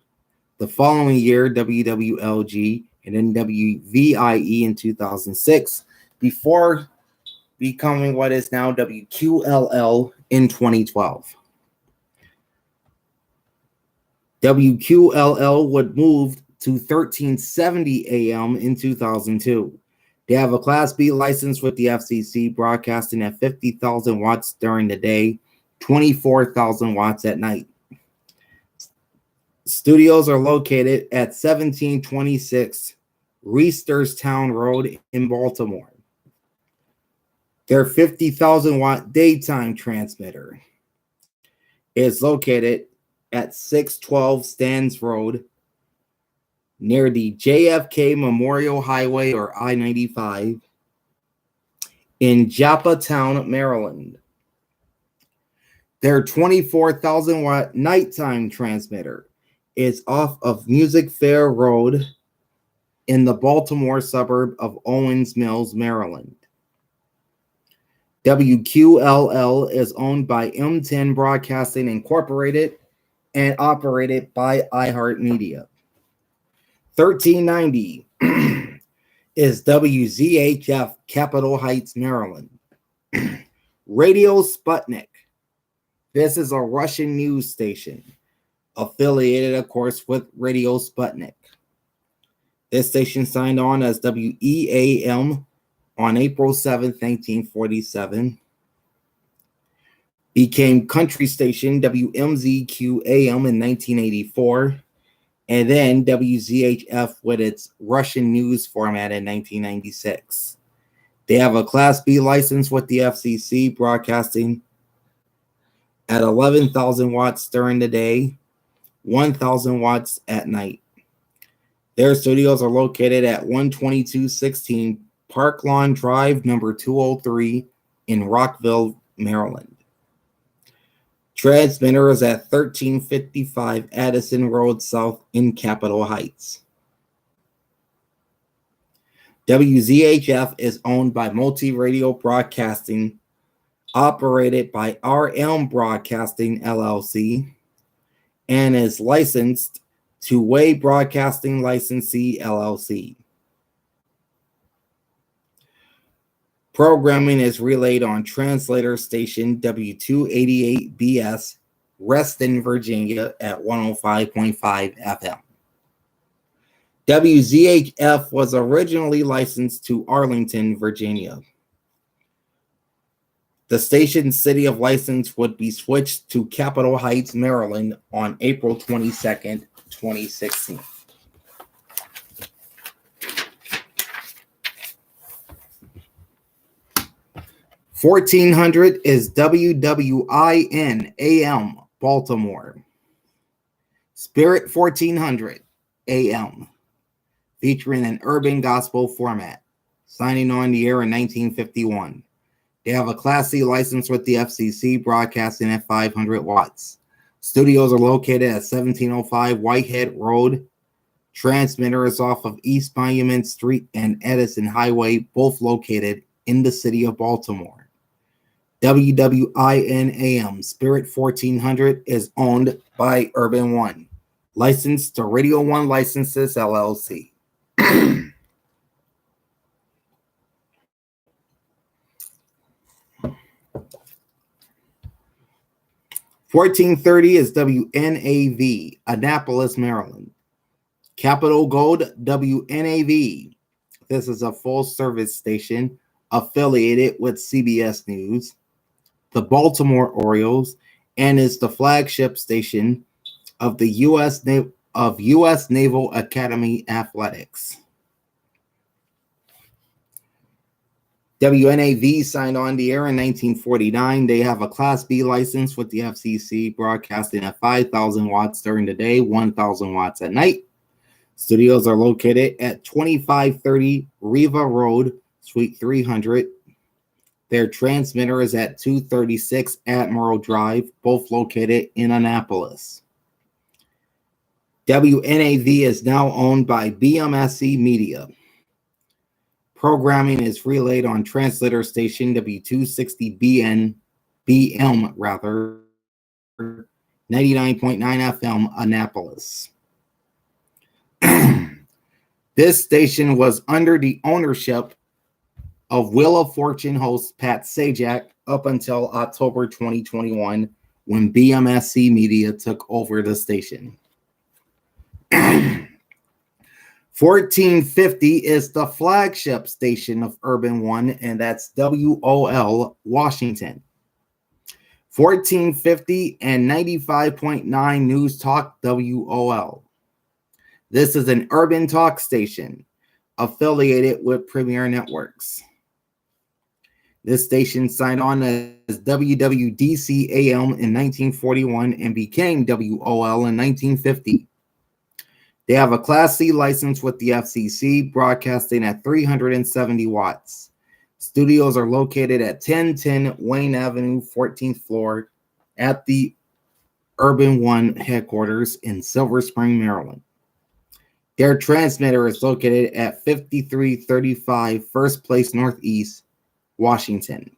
The following year, WWLG, and then WVIE in 2006, before becoming what is now WQLL in 2012. WQLL would move to 1370 AM in 2002. They have a Class B license with the FCC, broadcasting at 50,000 watts during the day, 24,000 watts at night. Studios are located at 1726 Reisterstown Road in Baltimore. Their 50,000 watt daytime transmitter is located at 612 Stans Road near the JFK Memorial Highway or I-95 in Joppatown, Maryland. Their 24,000 watt nighttime transmitter is off of Music Fair Road in the Baltimore suburb of Owens Mills, Maryland. WQLL is owned by M10 Broadcasting Incorporated and operated by iHeartMedia. 1390 is WZHF, Capitol Heights, Maryland. Radio Sputnik. This is a Russian news station affiliated, of course, with Radio Sputnik. This station signed on as WEAM on April 7th, 1947. Became country station WMZQ-AM in 1984. And then WZHF with its Russian news format in 1996. They have a Class B license with the FCC, broadcasting at 11,000 watts during the day, 1,000 watts at night. Their studios are located at 12216 Park Lawn Drive, number 203 in Rockville, Maryland. Transmitter is at 1355 Addison Road South in Capitol Heights. WZHF is owned by Multi Radio Broadcasting, operated by RM Broadcasting LLC, and is licensed to Way Broadcasting Licensee LLC. Programming is relayed on translator station W288BS, Reston, Virginia at 105.5 FM. WZHF was originally licensed to Arlington, Virginia. The station's city of license would be switched to Capitol Heights, Maryland on April 22nd, 2016. $1,400 is WWIN AM, Baltimore. Spirit 1400 AM, featuring an urban gospel format, signing on the air in 1951. They have a Class C license with the FCC, broadcasting at 500 watts. Studios are located at 1705 Whitehead Road. Transmitter is off of East Monument Street and Edison Highway, both located in the city of Baltimore. WWIN AM Spirit 1400 is owned by Urban One, licensed to Radio One Licenses LLC. 1430 is WNAV, Annapolis, Maryland. Capital Gold, WNAV. This is a full-service station affiliated with CBS News, the Baltimore Orioles, and is the flagship station of the U.S. Naval Academy Athletics. WNAV signed on the air in 1949. They have a Class B license with the FCC, broadcasting at 5,000 watts during the day, 1,000 watts at night. Studios are located at 2530 Riva Road, Suite 300. Their transmitter is at 236 Admiral Drive, both located in Annapolis. WNAV is now owned by BMSC Media. Programming is relayed on translator station W260BM 99.9 FM Annapolis. This station was under the ownership of Wheel of Fortune host Pat Sajak up until October 2021, when BMSC Media took over the station. 1450 is the flagship station of Urban One, and that's WOL Washington. 1450 and 95.9 News Talk WOL. This is an urban talk station affiliated with Premier Networks. This station signed on as WWDC AM in 1941 and became WOL in 1950. They have a Class C license with the FCC, broadcasting at 370 watts. Studios are located at 1010 Wayne Avenue, 14th floor, at the Urban One headquarters in Silver Spring, Maryland. Their transmitter is located at 5335 First Place Northeast, Washington.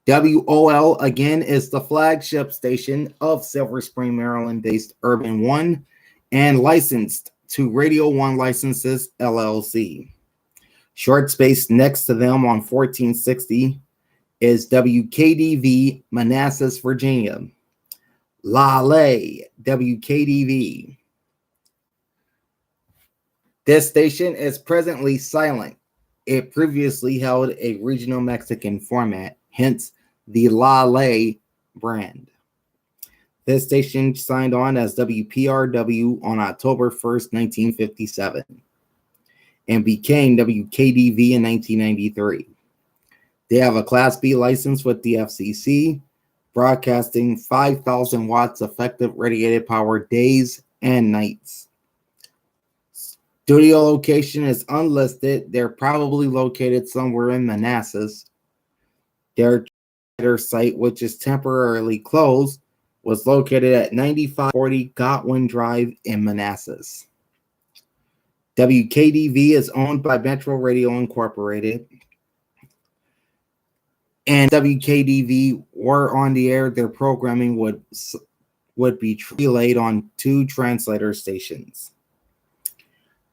WOL, again, is the flagship station of Silver Spring, Maryland-based Urban One, and licensed to Radio One Licenses, LLC. Short space next to them on 1460 is WKDV, Manassas, Virginia. Lale, WKDV. This station is presently silent. It previously held a regional Mexican format, hence the Lale brand. This station signed on as WPRW on October 1st, 1957, and became WKDV in 1993. They have a Class B license with the FCC, broadcasting 5,000 watts effective radiated power days and nights. Studio location is unlisted. They're probably located somewhere in Manassas. Their site, which is temporarily closed, was located at 9540 Godwin Drive in Manassas. WKDV is owned by Metro Radio Incorporated. And WKDV were on the air. Their programming would be relayed on two translator stations.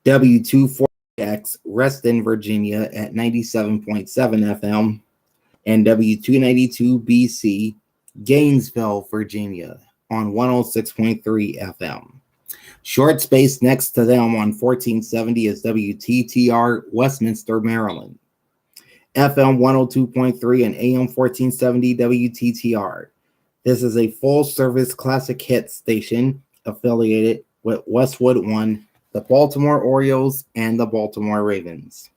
W240X, Reston, Virginia at 97.7 FM, and W292BC, Gainesville, Virginia on 106.3 FM. Short space next to them on 1470 is WTTR, Westminster, Maryland. FM 102.3 and AM 1470 WTTR. This is a full-service classic hit station affiliated with Westwood One, the Baltimore Orioles, and the Baltimore Ravens.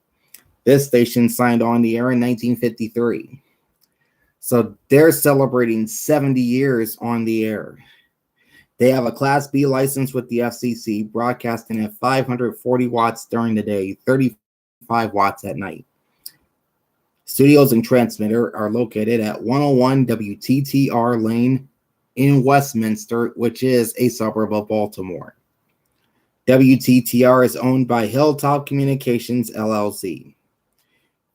This station signed on the air in 1953. So they're celebrating 70 years on the air. They have a Class B license with the FCC, broadcasting at 540 watts during the day, 35 watts at night. Studios and transmitter are located at 101 WTTR Lane in Westminster, which is a suburb of Baltimore. WTTR is owned by Hilltop Communications, LLC.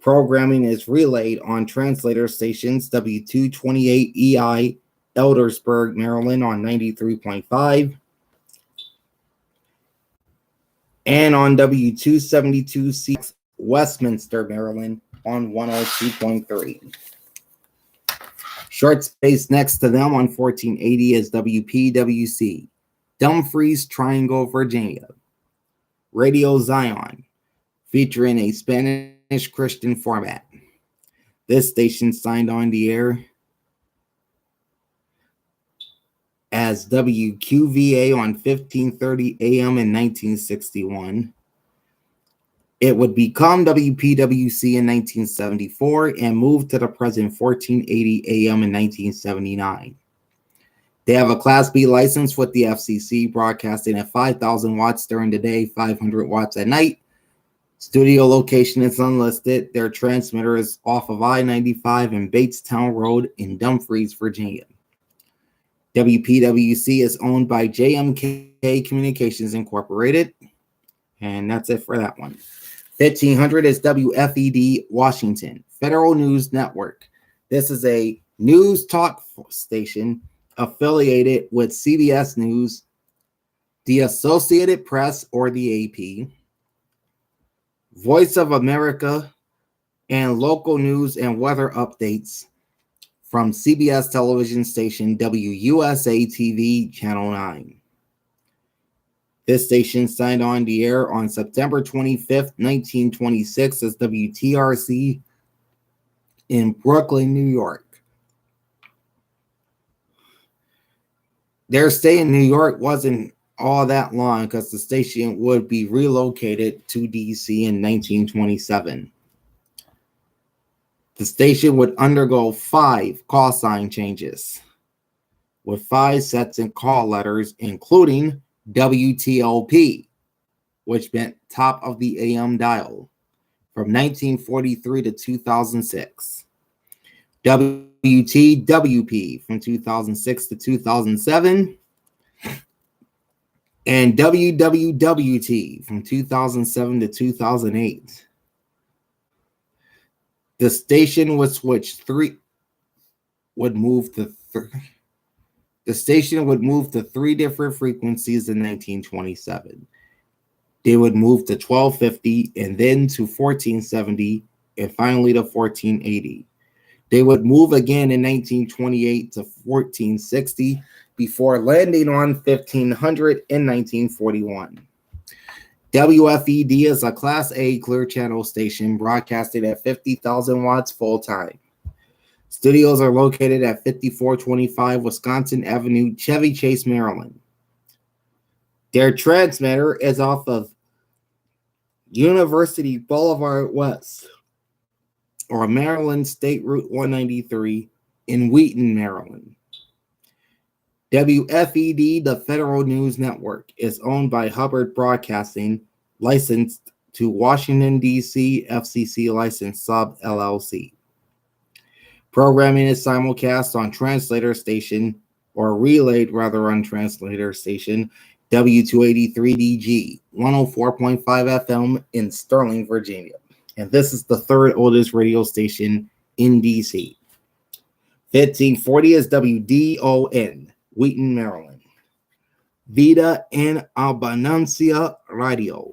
Programming is relayed on translator stations W228EI, Eldersburg, Maryland on 93.5, and on W272C, Westminster, Maryland on 102.3. Short space next to them on 1480 is WPWC, Dumfries Triangle, Virginia. Radio Zion, featuring a Spanish Christian format. This station signed on the air as WQVA on 1530 AM in 1961. It would become WPWC in 1974 and moved to the present 1480 AM in 1979. They have a Class B license with the FCC, broadcasting at 5,000 watts during the day, 500 watts at night. Studio location is unlisted. Their transmitter is off of I-95 and Batestown Road in Dumfries, Virginia. WPWC is owned by JMK Communications Incorporated. And that's it for that one. 1500 is WFED Washington, Federal News Network. This is a news talk station affiliated with CBS News, the Associated Press or the AP, Voice of America, and local news and weather updates from CBS television station WUSA TV Channel 9. This station signed on the air on September 25th, 1926 as WTRC in Brooklyn, New York. Their stay in New York wasn't all that long because the station would be relocated to DC in 1927. The station would undergo 5 call sign changes with 5 sets in call letters, including WTOP, which meant top of the AM dial, from 1943 to 2006. WTWP from 2006 to 2007. And WWWT from 2007 to 2008. The station would switch the station would move to 3 different frequencies in 1927. They would move to 1250 and then to 1470 and finally to 1480. They would move again in 1928 to 1460 before landing on 1500 in 1941. WFED is a Class A clear channel station broadcasted at 50,000 watts full time. Studios are located at 5425 Wisconsin Avenue, Chevy Chase, Maryland. Their transmitter is off of University Boulevard West, or Maryland State Route 193 in Wheaton, Maryland. WFED, the Federal News Network, is owned by Hubbard Broadcasting, licensed to Washington, D.C. FCC License Sub LLC. Programming is simulcast on translator station, or relayed rather on translator station, W283DG, 104.5 FM in Sterling, Virginia. And this is the 3rd oldest radio station in D.C. 1540 is WDON, Wheaton, Maryland. Vida en Abundancia Radio.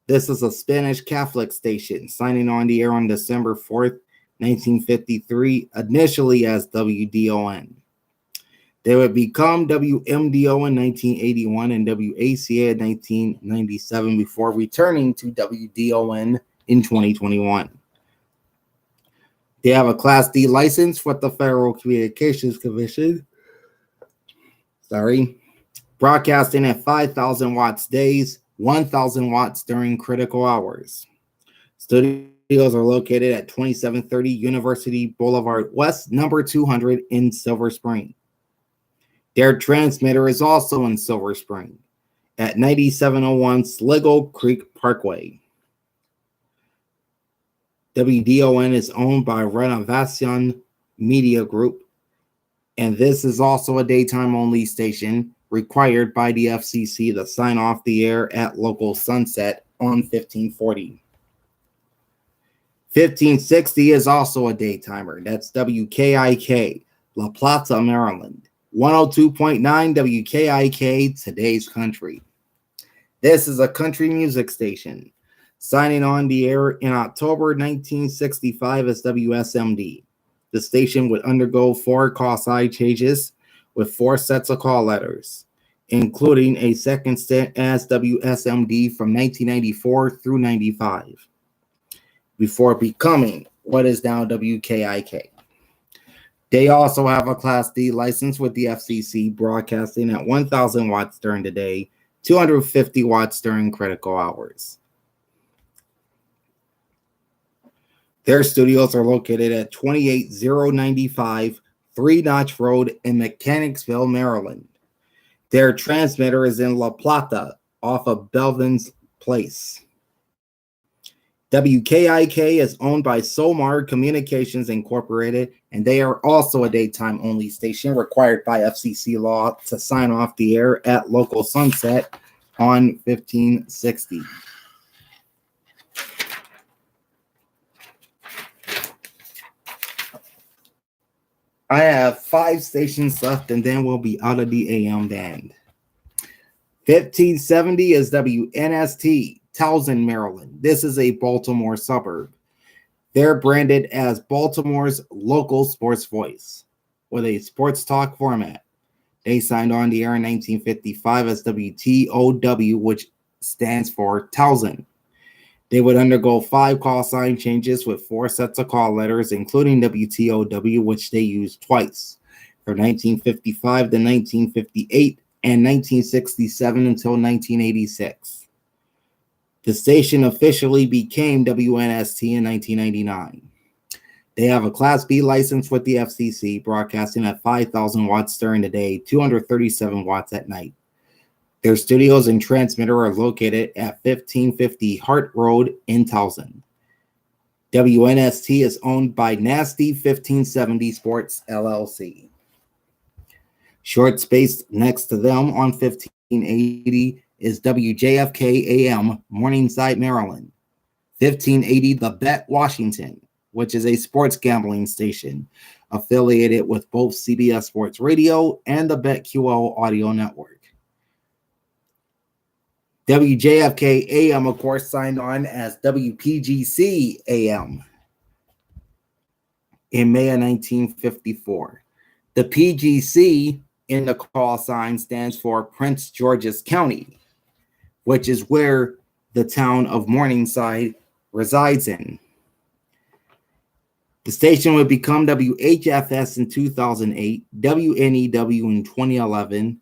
This is a Spanish Catholic station signing on the air on December 4th, 1953, initially as WDON. They would become WMDO in 1981 and WACA in 1997 before returning to WDON in 2021. They have a Class D license with the Federal Communications Commission. Broadcasting at 5,000 watts days, 1,000 watts during critical hours. Studios are located at 2730 University Boulevard West, number 200 in Silver Spring. Their transmitter is also in Silver Spring at 9701 Sligo Creek Parkway. WDON is owned by Renovación Media Group, and this is also a daytime-only station required by the FCC to sign off the air at local sunset on 1540. 1560 is also a daytimer. That's WKIK, La Plata, Maryland. 102.9 WKIK, Today's Country. This is a country music station, signing on the air in October 1965 as WSMD. The station would undergo 4 call sign changes with 4 sets of call letters. including a second stint as WSMD from 1994 through 95, before becoming what is now WKIK. They also have a Class D license with the FCC, broadcasting at 1,000 watts during the day, 250 watts during critical hours. Their studios are located at 28095 Three Notch Road in Mechanicsville, Maryland. Their transmitter is in La Plata off of Belvin's Place. WKIK is owned by Somar Communications Incorporated, and they are also a daytime-only station required by FCC law to sign off the air at local sunset on 1560. I have 5 stations left, and then we'll be out of the AM band. 1570 is WNST, Towson, Maryland. This is a Baltimore suburb. They're branded as Baltimore's local sports voice with a sports talk format. They signed on the air in 1955 as WTOW, which stands for Towson. They would undergo 5 call sign changes with 4 sets of call letters, including WTOW, which they used twice, from 1955 to 1958 and 1967 until 1986. The station officially became WNST in 1999. They have a Class B license with the FCC, broadcasting at 5,000 watts during the day, 237 watts at night. Their studios and transmitter are located at 1550 Hart Road in Towson. WNST is owned by Nasty 1570 Sports, LLC. Short space next to them on 1580 is WJFK AM, Morningside, Maryland. 1580 The Bet, Washington, which is a sports gambling station affiliated with both CBS Sports Radio and the BetQL audio network. WJFK AM, of course, signed on as WPGC AM in May of 1954. The PGC in the call sign stands for Prince George's County, which is where the town of Morningside resides in. The station would become WHFS in 2008, WNEW in 2011,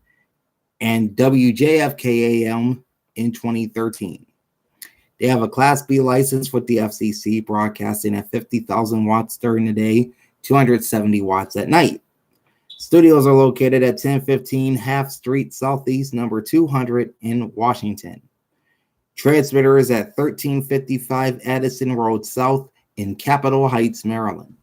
and WJFK AM in 2013. They have a Class B license with the FCC, broadcasting at 50,000 watts during the day, 270 watts at night. Studios are located at 1015 Half Street Southeast, number 200 in Washington. Transmitter is at 1355 Addison Road South in Capitol Heights, Maryland.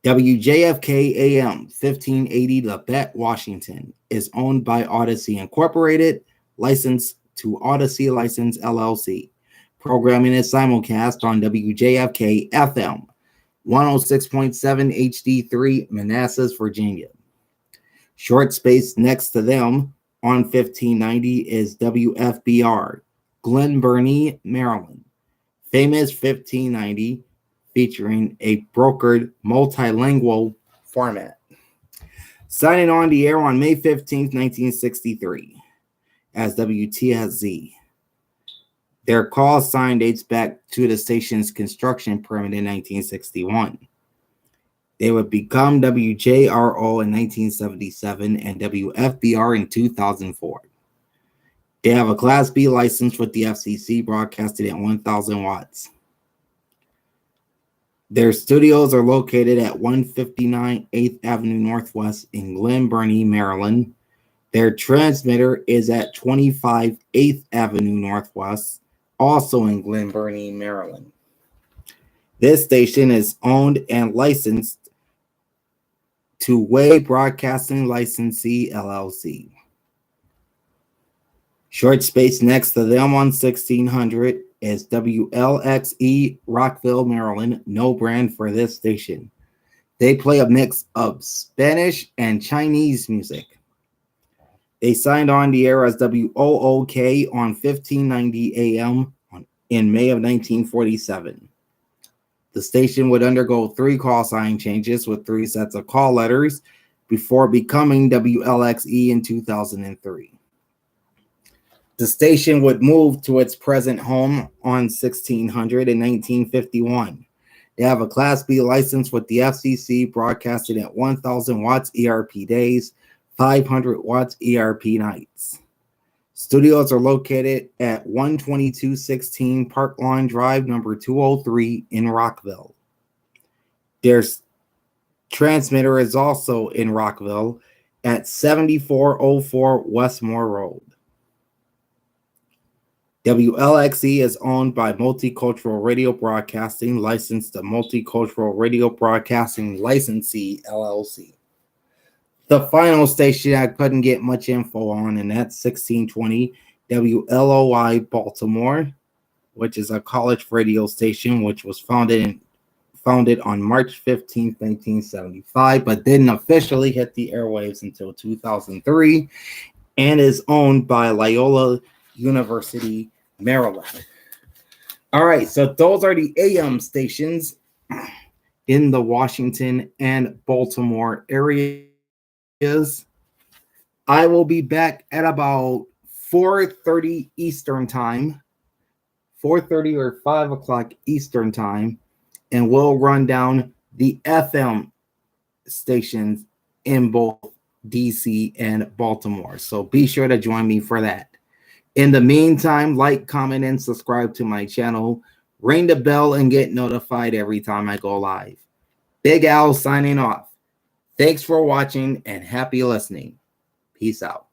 WJFK AM 1580 The Bet, Washington is owned by Odyssey Incorporated, licensed to Odyssey License LLC. Programming is simulcast on WJFK FM 106.7 HD3 Manassas, Virginia. Short space next to them on 1590 is WFBR, Glen Burnie, Maryland. Famous 1590, featuring a brokered multilingual format. Signing on the air on May 15th, 1963 as WTSZ. Their call sign dates back to the station's construction permit in 1961. They would become WJRO in 1977 and WFBR in 2004. They have a Class B license with the FCC, broadcasted at 1,000 watts. Their studios are located at 159 8th Avenue Northwest in Glen Burnie, Maryland. Their transmitter is at 25 8th Avenue Northwest, also in Glen Burnie, Maryland. This station is owned and licensed to Way Broadcasting Licensee, LLC. Short space next to them on 1600 is WLXE, Rockville, Maryland. No brand for this station. They play a mix of Spanish and Chinese music. They signed on the air as WOOK on 1590 AM in May of 1947. The station would undergo 3 call sign changes with 3 sets of call letters before becoming WLXE in 2003. The station would move to its present home on 1600 in 1951. They have a Class B license with the FCC, broadcasting at 1,000 watts ERP days, 500 watts ERP nights. Studios are located at 12216 Park Lawn Drive, number 203 in Rockville. Their transmitter is also in Rockville at 7404 Westmore Road. WLXE is owned by Multicultural Radio Broadcasting, licensed to Multicultural Radio Broadcasting Licensee, LLC. The final station I couldn't get much info on, and that's 1620 WLOI Baltimore, which is a college radio station, which was founded on March 15th, 1975, but didn't officially hit the airwaves until 2003, and is owned by Loyola University, Maryland. All right, so those are the AM stations in the Washington and Baltimore areas. I will be back at about 4:30 Eastern time, 4:30 or 5 o'clock Eastern time, and we'll run down the FM stations in both DC and Baltimore. So be sure to join me for that. In the meantime, like, comment, and subscribe to my channel. Ring the bell and get notified every time I go live. Big Al signing off. Thanks for watching and happy listening. Peace out.